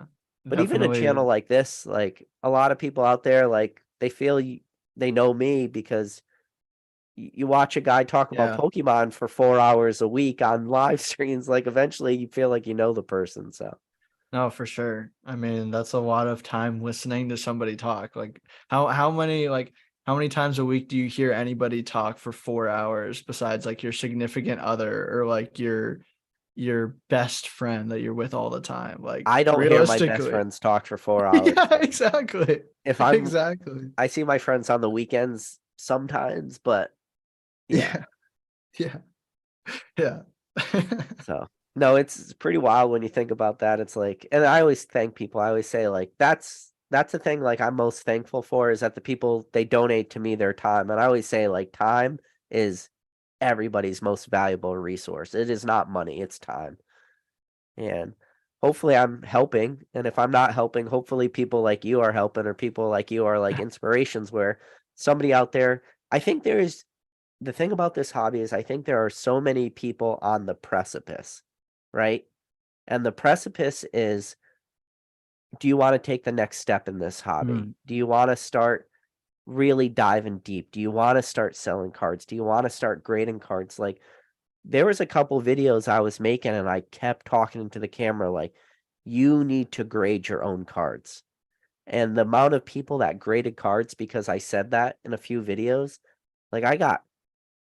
But even a Definitely. channel like this, like a lot of people out there, like they feel they know me because you watch a guy talk about Yeah. Pokemon for 4 hours a week on live streams. Like eventually you feel like you know the person. So. No, for sure. I mean, that's a lot of time listening to somebody talk. Like how many times a week do you hear anybody talk for 4 hours besides like your significant other or like your best friend that you're with all the time? Like I don't hear my best realistically. friends talk for 4 hours. Yeah, exactly. If I'm Exactly. I see my friends on the weekends sometimes, but yeah. Yeah. Yeah. Yeah. So no, it's pretty wild when you think about that. It's like, and I always thank people. I always say like that's the thing like I'm most thankful for is that the people they donate to me their time. And I always say like time is everybody's most valuable resource. It is not money, it's time. And hopefully I'm helping. And if I'm not helping, hopefully people like you are helping or people like you are like inspirations where somebody out there, I think there's the thing about this hobby is I think there are so many people on the precipice, right? And the precipice is, do you want to take the next step in this hobby? Mm, Do you want to start really diving deep? Do you want to start selling cards? Do you want to start grading cards? Like there was a couple videos I was making and I kept talking into the camera like, you need to grade your own cards. And the amount of people that graded cards because I said that in a few videos, like I got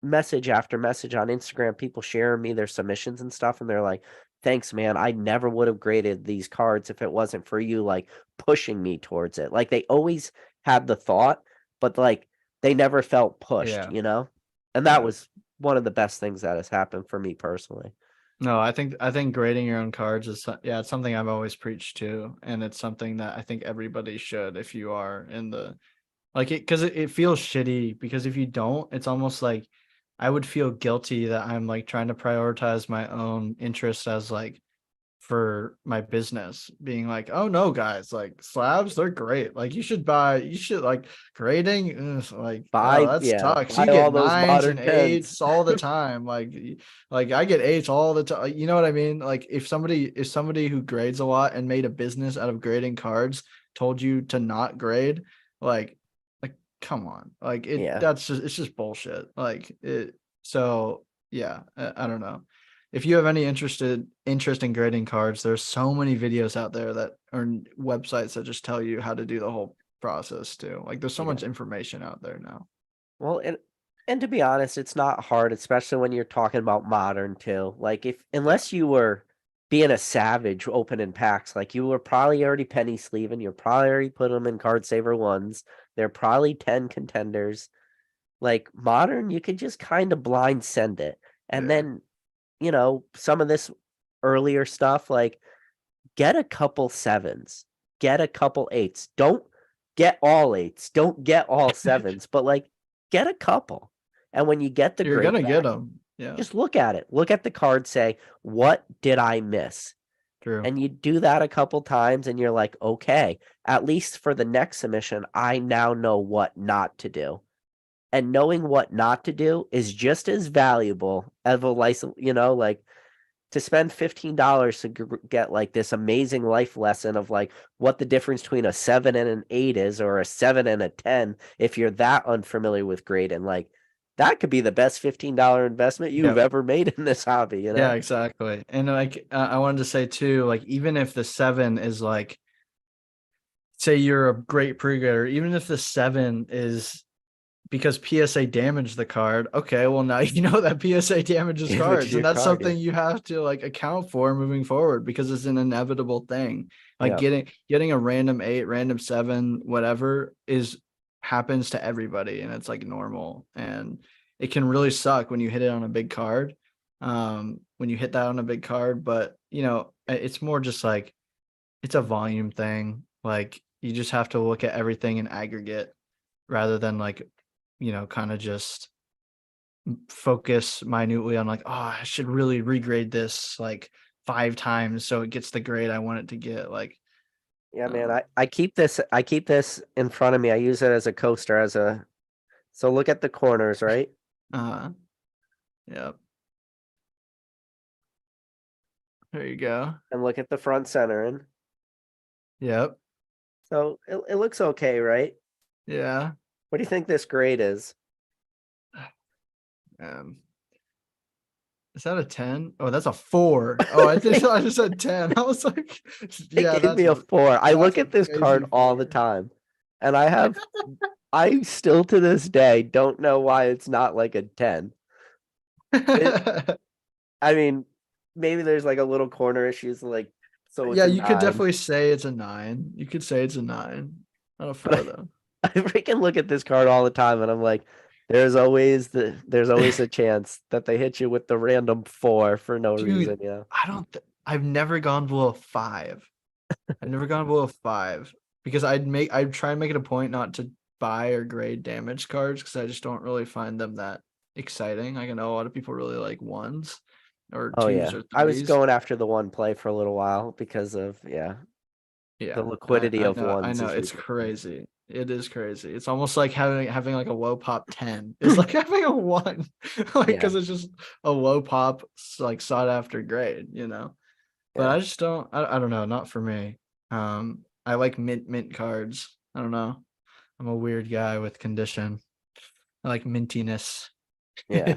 message after message on Instagram, people sharing me their submissions and stuff, and they're like, "Thanks, man. I never would have graded these cards if it wasn't for you, like pushing me towards it." Like they always had the thought, but like they never felt pushed, Yeah. And that Yeah. was one of the best things that has happened for me personally. No, I think grading your own cards is it's something I've always preached to, and it's something that I think everybody should if you are in the like it because it feels shitty because if you don't, it's almost like I would feel guilty that I'm like trying to prioritize my own interests as like for my business being like, oh no, guys, like slabs, they're great. Like you should like grading, ugh, like oh that sucks. You Buy get all those nines modern and tens. eights all the time. Like I get eights all the time. You know what I mean? Like if somebody who grades a lot and made a business out of grading cards told you to not grade, like like come on. Like Yeah. it's just bullshit. Like it so yeah, I don't know if you have any interest in grading cards, there's so many videos out there that are websites that just tell you how to do the whole process too. Like there's so Yeah. much information out there now. Well, and to be honest, it's not hard, especially when you're talking about modern too. Like if unless you were being a savage opening packs, like you were probably already penny sleeving, you're probably already putting them in card saver ones. They're probably 10 contenders. Like modern, you could just kind of blind send it. And Yeah. then, some of this earlier stuff, like get a couple sevens, get a couple eights. Don't get all eights, don't get all sevens, but like get a couple. And when you get the You're grade gonna get back, them. Yeah. just look at it. Look at the card, say, what did I miss? True. And you do that a couple times and you're like, okay, at least for the next submission, I now know what not to do. And knowing what not to do is just as valuable as a license, like to spend $15 to get like this amazing life lesson of like what the difference between a 7 and an 8 is, or a 7 and a 10 if you're that unfamiliar with grading. Like that could be the best $15 investment you've Yeah. ever made in this hobby, Yeah, exactly. And like I wanted to say too, like even if the 7 is like say you're a great pre-grader, even if the 7 is because PSA damaged the card. Okay, well now you know that PSA damages Damage cards, and your that's card. Yeah. something you have to like account for moving forward because it's an inevitable thing. Like Yeah. getting a random 8, random 7, whatever is happens to everybody, and it's like normal. And it can really suck when you hit it on a big card. When you hit that on a big card, but it's more just like it's a volume thing. Like you just have to look at everything in aggregate rather than like kind of just focus minutely on like, oh, I should really regrade this like 5 times so it gets the grade I want it to get. Like, Yeah, man. um, I keep this in front of me. I use it as a coaster, so look at the corners, right? uh, yeah, there you go. And look at the front centering. Yep, So it looks okay, right? yeah. What do you think this grade is? Um, is that a 10? Oh, that's a 4. Oh, I just said 10. I was like, It yeah, gave me a 4. I that's look a at this crazy card all the 4. time, and I still to this day don't know why it's not like a 10. It, I mean, maybe there's like a little corner issues, like so it's Yeah, a you could 9. definitely say it's a 9. You could say it's a 9. Not a But 4 though. I freaking look at this card all the time, and I'm like, there's always a chance that they hit you with the random 4 for no Dude, reason. I've never gone below 5. I've never gone below 5 because I'd try and make it a point not to buy or grade damage cards because I just don't really find them that exciting. Like I know a lot of people really like ones or Oh twos yeah, or I was threes. going after the one play for a little while because of the Yeah, liquidity of I ones know is it's ridiculous. crazy. It is crazy. It's almost like having like a low pop 10. It's like having a 1, like Yeah, because it's just a low pop like sought after grade, But yeah. I just don't. I don't know. Not for me. I like mint cards. I don't know. I'm a weird guy with condition. I like mintiness. Yeah.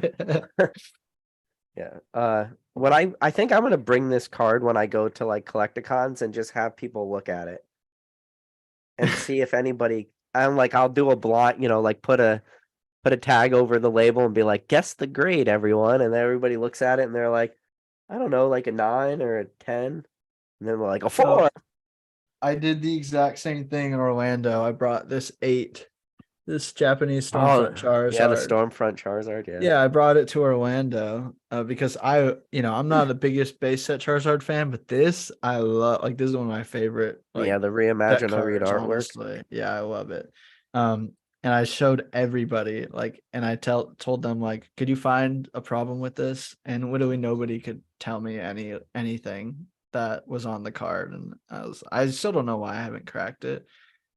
Yeah. What I think I'm gonna bring this card when I go to like collecticons and just have people look at it. and see if anybody. I'm like, I'll do a blind, like put a tag over the label and be like, guess the grade, everyone, and then everybody looks at it and they're like, I don't know, like a 9 or a 10, and then we're like a 4. So I did the exact same thing in Orlando. I brought this 8, this Japanese Oh, Stormfront yeah, the Charizard. Stormfront Charizard, yeah. Yeah, I brought it to Orlando because I'm not the biggest base set Charizard fan, but this I love. Like this is one of my favorite Yeah, like the deck Reimagine Read cards. artwork. Honestly, yeah, I love it. And I showed everybody and I told them like, could you find a problem with this? And literally nobody could tell me anything that was on the card, and I still don't know why I haven't cracked it.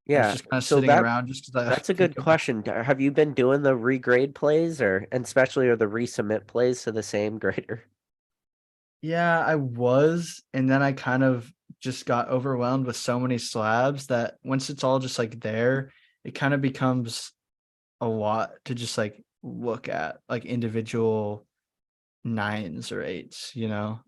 It's Yeah, just kind of so sitting around just because I that's a think good question. Have you been doing the regrade plays and especially or the resubmit plays to the same grader? Yeah, I was, and then I kind of just got overwhelmed with so many slabs that once it's all just like there, it kind of becomes a lot to just like look at like individual 9s or 8s, you know?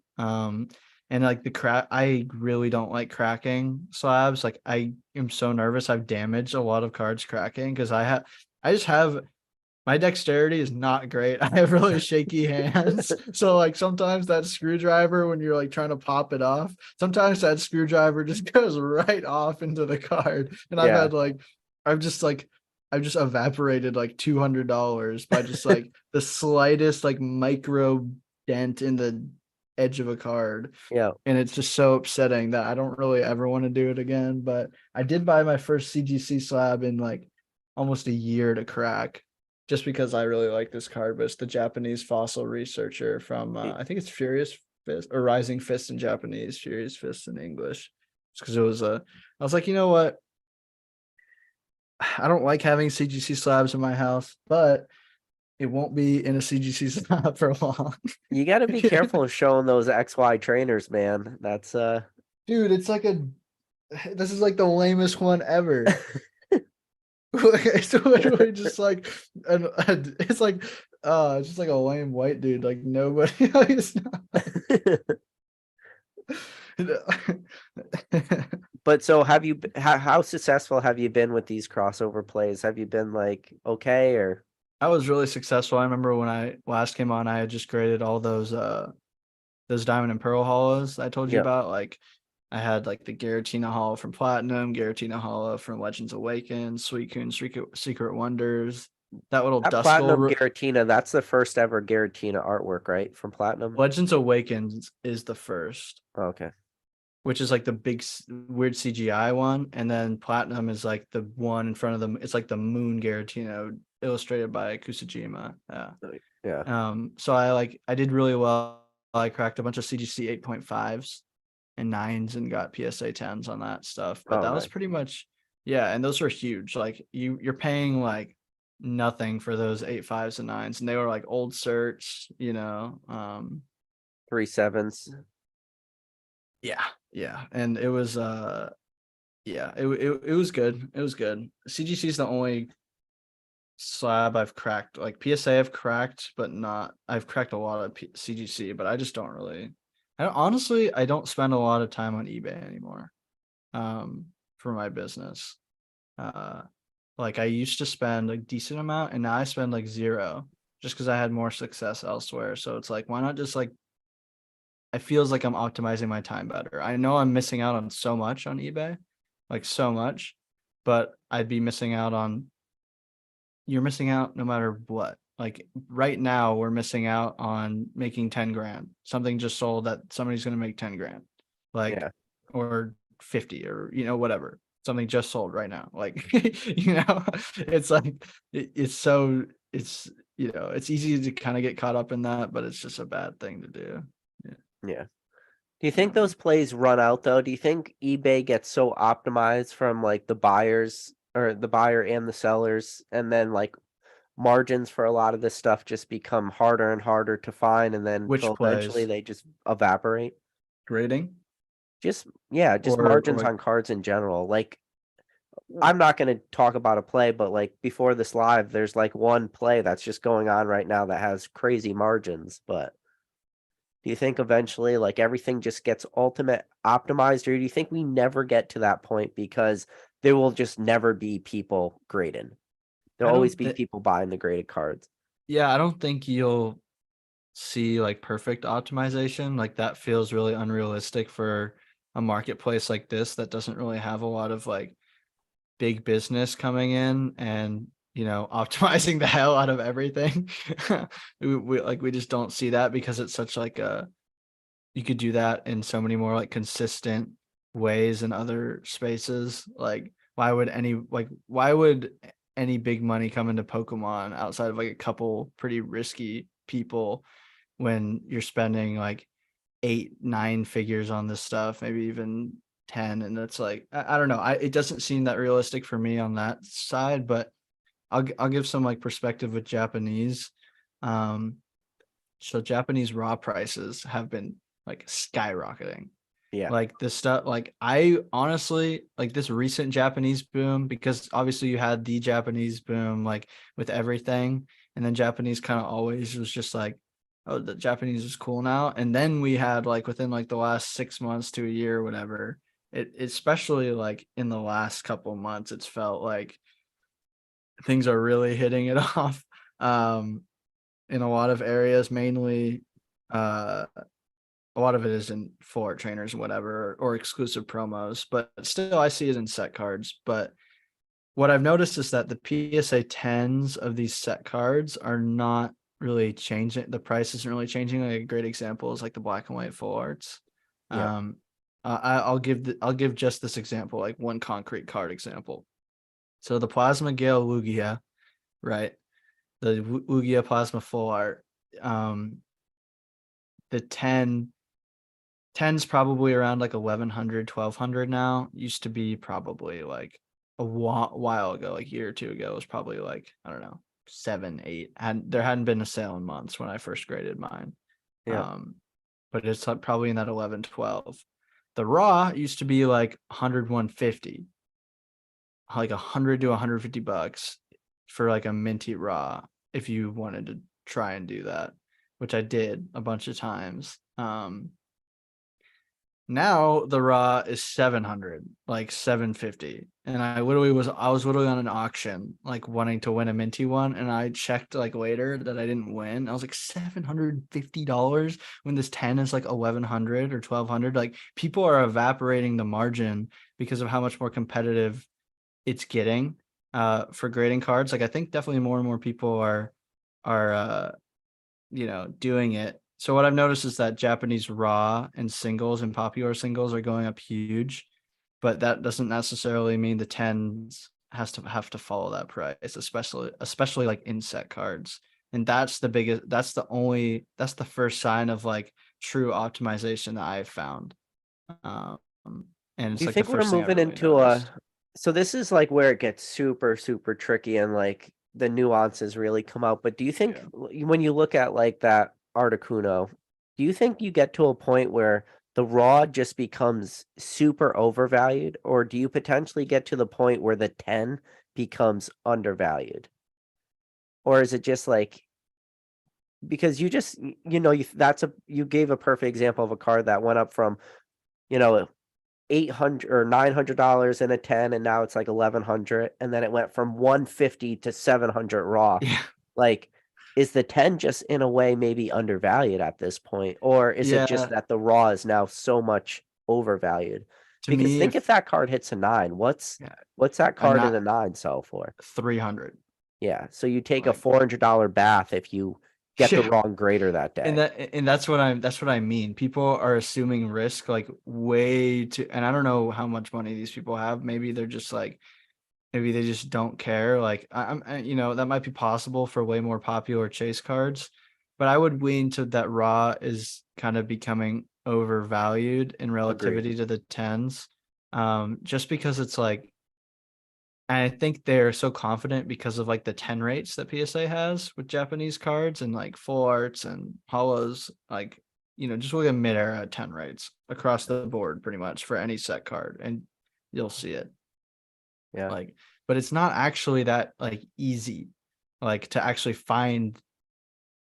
And like the crack, I really don't like cracking slabs. Like I am so nervous. I've damaged a lot of cards cracking because I just have my dexterity is not great. I have really shaky hands. So like sometimes that screwdriver when you're like trying to pop it off, sometimes that screwdriver just goes right off into the card. And I've Yeah. had like I've just evaporated like $200 by just like the slightest like micro dent in the edge of a card. Yeah. And it's just so upsetting that I don't really ever want to do it again. But I did buy my first CGC slab in like almost a year to crack just because I really like this card. But it's the Japanese fossil researcher from I think it's Furious Fist or Rising Fist in Japanese, Furious Fist in English. Because it was I was like, you know what? I don't like having CGC slabs in my house, but it won't be in a CGC slab for long. You got to be careful of showing those XY trainers, man. That's Dude, it's like this is like the lamest one ever. It's literally just like it's like it's just like a lame white dude. Like nobody like, it's not, But so how successful have you been with these crossover plays? Have you been like okay or I was really successful. I remember when I last came on, I had just graded all those diamond and pearl hollows I told you yeah. about. Like I had like the Giratina Hollow from Platinum, Giratina Hollow from Legends Awakens, Suicune Secret Wonders, that little That Platinum Duskull. Giratina, that's the first ever Giratina artwork, right? From Platinum. Legends Awakens is the first, Oh, okay. which is like the big weird CGI one, and then Platinum is like the one in front of them. It's like the Moon Giratina illustrated by Kusajima. Yeah. Yeah. So I did really well. I cracked a bunch of CGC 8.5s and 9s and got PSA 10s on that stuff. But Oh, that was nice. pretty much, yeah, and those were huge. Like you're paying like nothing for those 8.5s and 9s, and they were like old certs, you know. 3.7s. Yeah, and it was yeah, it was good. It was good. CGC is the only slab I've cracked. Like PSA I've cracked, but not I've cracked a lot of CGC, but I just don't really honestly I don't spend a lot of time on eBay anymore for my business. Uh like I used to spend a decent amount and now I spend like zero just because I had more success elsewhere. So it's like why not just like it feels like I'm optimizing my time better. I know I'm missing out on so much on eBay, like so much, but I'd be missing out on you're missing out no matter what. Like right now, we're missing out on making 10 grand. Something just sold that somebody's going to make 10 grand, like, Yeah. or 50 or, whatever. Something just sold right now. Like, it's like, it's so, it's easy to kind of get caught up in that, but it's just a bad thing to do. Yeah. Yeah. Do you think those plays run out though? Do you think eBay gets so optimized from like the buyers or the buyer and the sellers, and then like margins for a lot of this stuff just become harder and harder to find, and then Which till eventually plays? they just evaporate? Grading Just or margins like, on cards in general. Like I'm not going to talk about a play, but like before this live, there's like one play that's just going on right now that has crazy margins. But do you think eventually like everything just gets ultimate optimized, or do you think we never get to that point because there will just never be people grading. There'll I always don't be think, people buying the graded cards. yeah, I don't think you'll see like perfect optimization. Like that feels really unrealistic for a marketplace like this that doesn't really have a lot of like big business coming in and optimizing the hell out of everything. We just don't see that because it's such like a you could do that in so many more like consistent ways in other spaces. Like why would any big money come into Pokemon outside of like a couple pretty risky people when you're spending like 8, 9 figures on this stuff, maybe even 10, and it's like I don't know. It doesn't seem that realistic for me on that side, but I'll give some like perspective with Japanese. Um, so Japanese raw prices have been like skyrocketing. Yeah. Like this stuff, like I honestly like this recent Japanese boom because obviously you had the Japanese boom like with everything, and then Japanese kind of always was just like, oh, the Japanese is cool now, and then we had like within like the last 6 months to a year or whatever, it especially like in the last couple months, it's felt like things are really hitting it off. Um, in a lot of areas, mainly uh a lot of it is in for trainers, whatever, or exclusive promos, but still I see it in set cards. But what I've noticed is that the PSA 10s of these set cards are not really changing. The price isn't really changing. Like a great example is like the black and white full arts. Yeah. Um, I'll give just this example, like one concrete card example. So the Plasma Gale Lugia, right? The Lugia Plasma full art. The 10's probably around like 1100, 1200 now. Used to be probably like a while ago, like a year or two ago, it was probably like, I don't know, 7, 8. There hadn't been a sale in months when I first graded mine. Yeah. Um, but it's like probably in that 11, 12. The raw used to be like 100, 150, like 100 to 150 bucks for like a minty raw if you wanted to try and do that, which I did a bunch of times. Now the raw is 700, like 750. And I was literally on an auction, like wanting to win a minty one. And I checked like later that I didn't win. I was like $750 when this 10 is like 1100 or 1200. Like people are evaporating the margin because of how much more competitive it's getting for grading cards. Like I think definitely more and more people are doing it. So what I've noticed is that Japanese raw and singles and popular singles are going up huge, but that doesn't necessarily mean the tens has to have to follow that price, especially like inset cards. And that's that's the first sign of like true optimization that I've found. Um, and Do it's you like the think we're first thing I've moving really into noticed. so this is like where it gets super, super tricky and like the nuances really come out. But do you think Yeah. when you look at like that Articuno, do you think you get to a point where the raw just becomes super overvalued, or do you potentially get to the point where the 10 becomes undervalued? Or is it just like because you just you gave a perfect example of a card that went up from, you know, 800 or $900 in a 10 and now it's like 1100 and then it went from 150 to 700 raw. Yeah. Like is the 10 just in a way maybe undervalued at this point, or is it just Yeah. that the raw is now so much overvalued? To Because me, think if if that card hits a 9, yeah, what's that a card in a not 9 sell for? 300. Yeah, so you take a Like, $400 bath if you get the yeah. wrong grader that And day. that's what I mean. People are assuming risk like way too, and I don't know how much money these people have. Maybe they're just like, maybe they just don't care. Like that might be possible for way more popular chase cards, but I would lean to that raw is kind of becoming overvalued in Agreed. relativity to the tens. Just because it's like, and I think they're so confident because of like the 10 rates that PSA has with Japanese cards and like full arts and hollows, like, just look at mid-era 10 rates across the board pretty much for any set card and you'll see it. Yeah. Like, but it's not actually that like easy, like to actually find.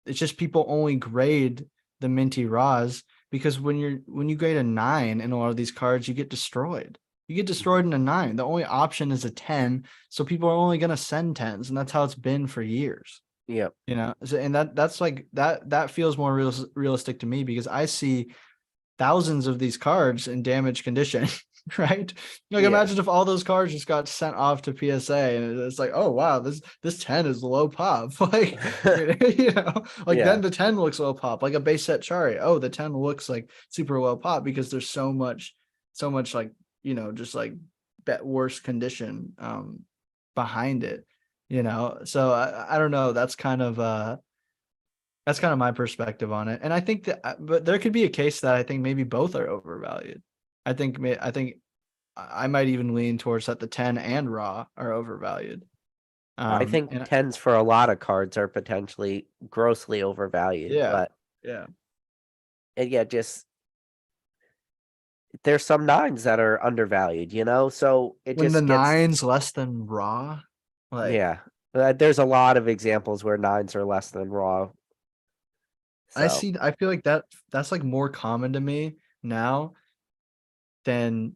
It's just people only grade the minty raws because when you grade a 9 in a lot of these cards, you get destroyed. You get destroyed in a 9. The only option is a 10. So people are only going to send 10s. And that's how it's been for years. Yep. You know, and that's like that feels more realistic to me because I see thousands of these cards in damaged condition, right? Like Yeah. imagine if all those cards just got sent off to PSA and it's like, oh wow, this 10 is low pop. Like you know, like Yeah. then the 10 looks low pop, like a base set Chari. Oh, the 10 looks like super low pop because there's so much like, you know, just like worse condition behind it, you know. So I don't know. That's kind of my perspective on it. And I think that, but there could be a case that I think maybe both are overvalued. I think I might even lean towards that the 10 and raw are overvalued. I think And 10s for a lot of cards are potentially grossly overvalued, yeah, but yeah. and yeah, just there's some 9s that are undervalued, you know? So it When the just gets, nine's less than raw, like yeah. There's a lot of examples where 9s are less than raw. So I feel like that's like more common to me now than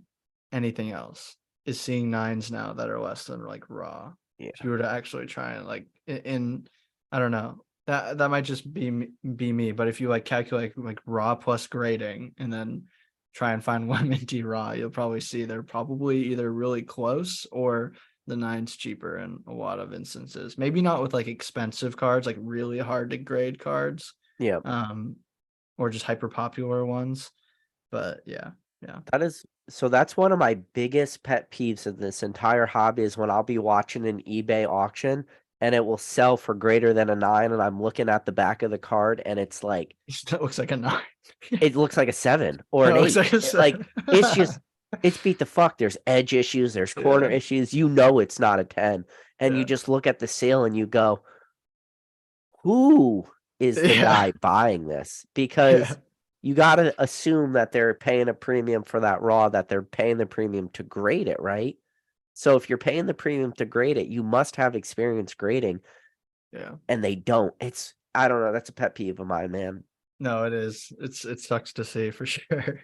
anything else is seeing nines now that are less than like raw. yeah. If you were to actually try and like in I don't know, that might just be me, but if you like calculate like raw plus grading and then try and find one minty raw, you'll probably see they're probably either really close or the nine's cheaper in a lot of instances. Maybe not with like expensive cards, like really hard to grade cards, Yeah. um, or just hyper popular ones. But yeah, yeah. That is so that's one of my biggest pet peeves in this entire hobby is when I'll be watching an eBay auction and it will sell for greater than a 9 and I'm looking at the back of the card and it's like That looks like a 9. it looks like a 7 or an That looks 8. like a Like 7. it's just it's beat the fuck. There's edge issues, there's corner Yeah, issues. You know it's not a 10. And you yeah, just look at the sale and you go, who is the yeah, guy buying this? yeah, Because you got to assume that they're paying a premium for that raw, that they're paying the premium to grade it, right? So if you're paying the premium to grade it, you must have experience grading, yeah. and they don't. I don't know. That's a pet peeve of mine, man. No, it is. It sucks to see for sure.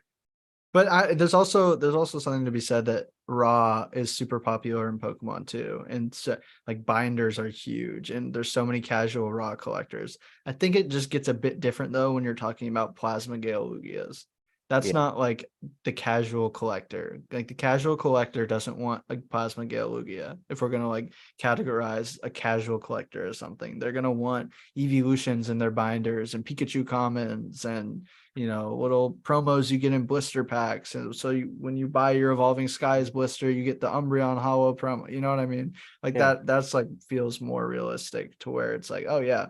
But there's also something to be said that raw is super popular in Pokemon too, and so like binders are huge, and there's so many casual raw collectors. I think it just gets a bit different though when you're talking about Plasma Gale Lugias. That's Yeah, not like the casual collector. Like the casual collector doesn't want a Plasma Gale Lugia. If we're gonna like categorize a casual collector as something, they're gonna want evolutions in their binders and Pikachu commons and you know, little promos you get in blister packs. And so when you buy your Evolving Skies blister, you get the Umbreon Hollow promo. You know what I mean? Like yeah. that's like feels more realistic to where it's like, oh yeah,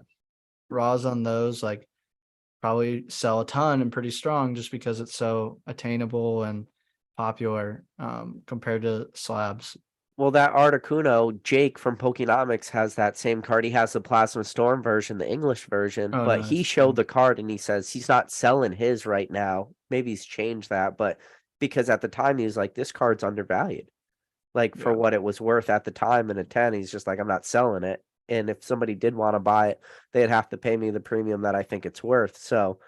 raws on those like probably sell a ton and pretty strong just because it's so attainable and popular compared to slabs. Well, that Articuno, Jake from Pokenomics has that same card. He has the Plasma Storm version, the English version, Oh, but he nice. Yeah. showed the card and he says he's not selling his right now. Maybe he's changed that, but because at the time he was like, this card's undervalued. Like for Yeah. what it was worth at the time in a 10, he's just like, I'm not selling it. And if somebody did want to buy it, they'd have to pay me the premium that I think it's worth. So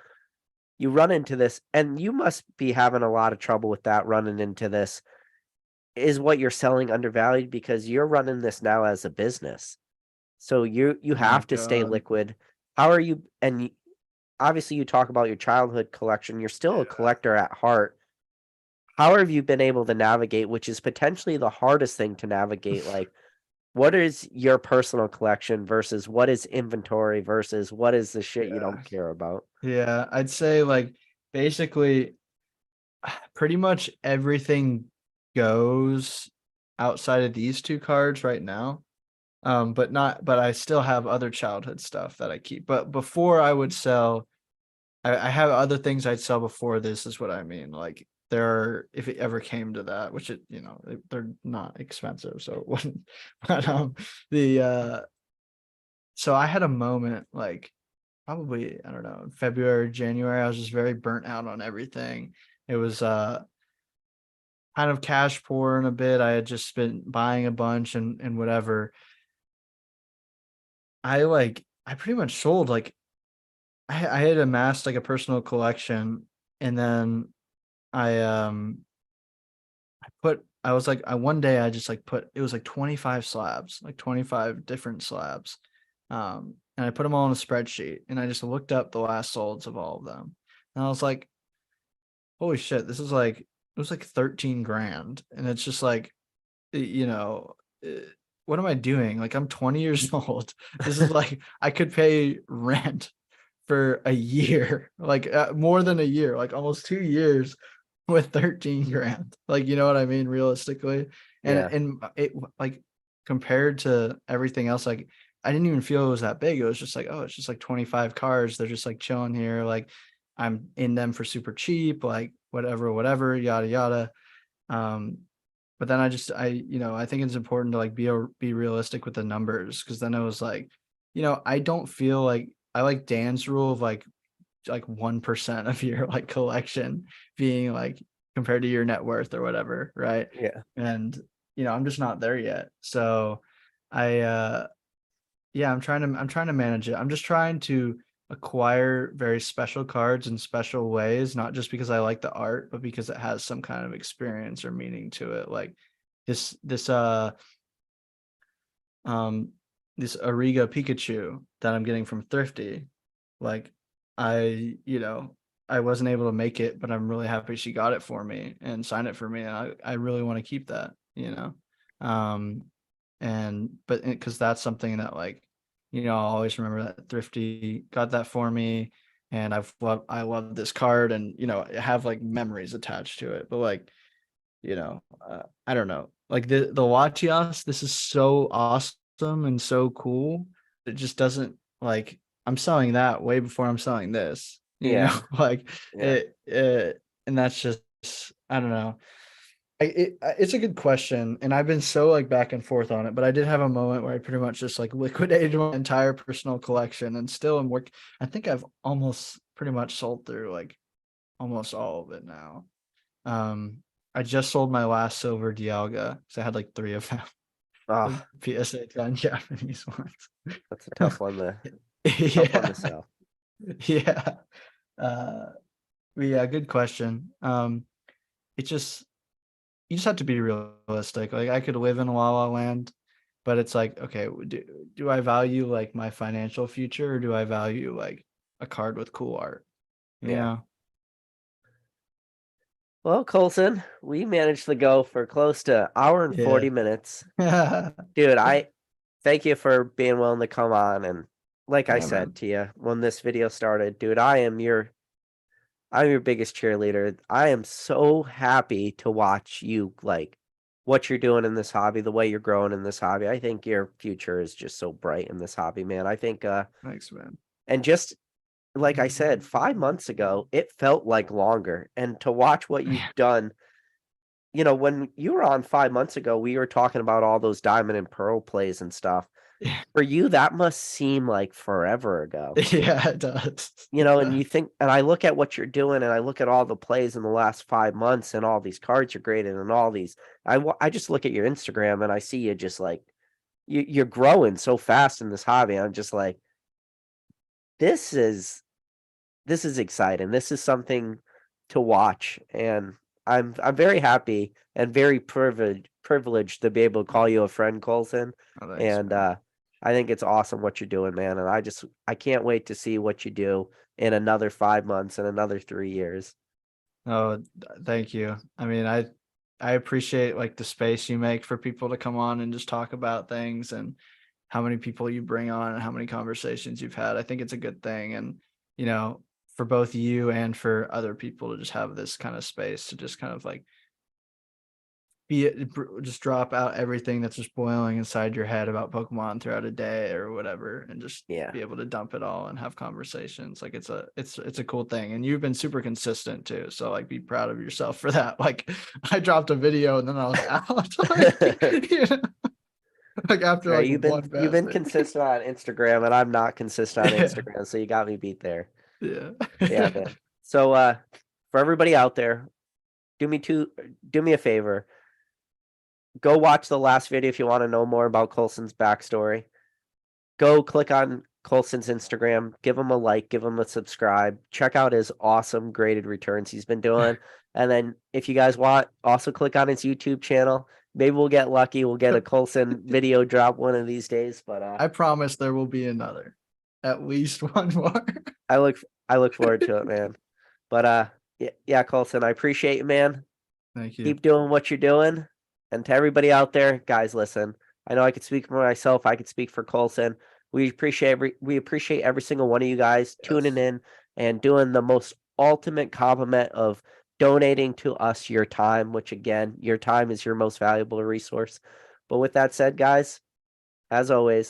you run into this, and you must be having a lot of trouble with that running into this. Is what you're selling undervalued because you're running this now as a business. So you Oh my have to stay God. liquid. How are you? And obviously, you talk about your childhood collection. You're still a Yeah. collector at heart. How have you been able to navigate, which is potentially the hardest thing to navigate? Like, what is your personal collection versus what is inventory versus what is the shit you Yeah. don't care about? Yeah. I'd say like basically pretty much everything goes outside of these two cards right now. But I still have other childhood stuff that I keep. But before I would sell, I have other things I'd sell before this is what I mean. Like there are, if it ever came to that, which it, you know, they're not expensive, so it wouldn't. But the so I had a moment like probably, I don't know, in February, January, I was just very burnt out on everything. It was kind of cash poor in a bit. I had just been buying a bunch and whatever. I pretty much sold like I had amassed like a personal collection and then I I was like, one day I just like put, it was like 25 slabs, like 25 different slabs. And I put them all in a spreadsheet and I just looked up the last solds of all of them. And I was like, holy shit, this is like, it was like 13 grand. And it's just like, you know, what am I doing? Like, I'm 20 years old. This is like, I could pay rent for a year, like more than a year, like almost 2 years with 13 grand. Like, you know what I mean? Realistically. Yeah. And it like compared to everything else, like I didn't even feel it was that big. It was just like, oh, it's just like 25 cars. They're just like chilling here. Like I'm in them for super cheap, like whatever, yada, yada. Um, but then I think it's important to like be realistic with the numbers. Cause then it was like, I don't feel like I like Dan's rule of like 1% of your like collection being like compared to your net worth or whatever, right? Yeah. And I'm just not there yet. So I yeah, I'm trying to manage it. I'm just trying to acquire very special cards in special ways, not just because I like the art, but because it has some kind of experience or meaning to it. Like this um this Ariga Pikachu that I'm getting from Thrifty. Like I wasn't able to make it, but I'm really happy she got it for me and signed it for me. And I really want to keep that. Um and but because that's something that like, I'll always remember that Thrifty got that for me. And I love this card and I have like memories attached to it. But like, I don't know. Like the Latias, this is so awesome and so cool. It just doesn't like I'm selling that way before I'm selling this. Yeah. Like Yeah. and that's just I don't know. It's a good question, and I've been so like back and forth on it. But I did have a moment where I pretty much just like liquidated my entire personal collection, and still am work. I think I've almost pretty much sold through like almost all of it now. Um, I just sold my last silver Dialga because I had like three of them, the Oh, PSA 10 Japanese ones. that's a tough one to Yeah, sell. yeah. Uh, but yeah, good question. It just you just have to be realistic. Like I could live in La La Land, but it's like, okay, do I value like my financial future or do I value like a card with cool art? You Yeah. know? Well, Colson, we managed to go for close to hour and Yeah. 40 minutes. Dude, I thank you for being willing to come on. And like I Yeah, said man. to you when this video started, dude, I'm your biggest cheerleader. I am so happy to watch you like what you're doing in this hobby, the way you're growing in this hobby. I think your future is just so bright in this hobby, man. I think Thanks, man. and just like I said, 5 months ago, it felt like longer. And to watch what you've Yeah. done, when you were on 5 months ago, we were talking about all those diamond and pearl plays and stuff. Yeah, For you, that must seem like forever ago. yeah, it does. And you think, and I look at what you're doing, and I look at all the plays in the last 5 months, and all these cards you're grading, and all these. I just look at your Instagram, and I see you just like you're growing so fast in this hobby. I'm just like, this is this is exciting. This is something to watch, and I'm very happy and very privileged to be able to call you a friend, Colson. Oh, thanks, And man. I think it's awesome what you're doing, man. And I can't wait to see what you do in another 5 months and another 3 years. Oh, thank you. I mean, I appreciate like the space you make for people to come on and just talk about things and how many people you bring on and how many conversations you've had. I think it's a good thing. And, for both you and for other people to just have this kind of space to just kind of like just drop out everything that's just boiling inside your head about Pokemon throughout a day or whatever, and just Yeah. be able to dump it all and have conversations. Like it's a cool thing, and you've been super consistent too. So like, be proud of yourself for that. Like I dropped a video and then I was out, like, like after Right, like you've been one you've bad been thing. consistent on Instagram, and I'm not consistent on Yeah, Instagram, so you got me beat there. yeah, Yeah, man. So for everybody out there, do me two do me a favor. Go watch the last video if you want to know more about Colson's backstory. Go click on Colson's Instagram, give him a like, give him a subscribe. Check out his awesome graded returns he's been doing. And then if you guys want, also click on his YouTube channel. Maybe we'll get lucky. We'll get a Colson video drop one of these days. But I promise there will be another, at least one more. I look forward to it, man. But yeah, Colson, I appreciate you, man. Thank you. Keep doing what you're doing. And to everybody out there, guys, listen. I know I could speak for myself. I could speak for Colson. We appreciate every single one of you guys tuning in and doing the most ultimate compliment of donating to us your time, which again, your time is your most valuable resource. But with that said, guys, as always,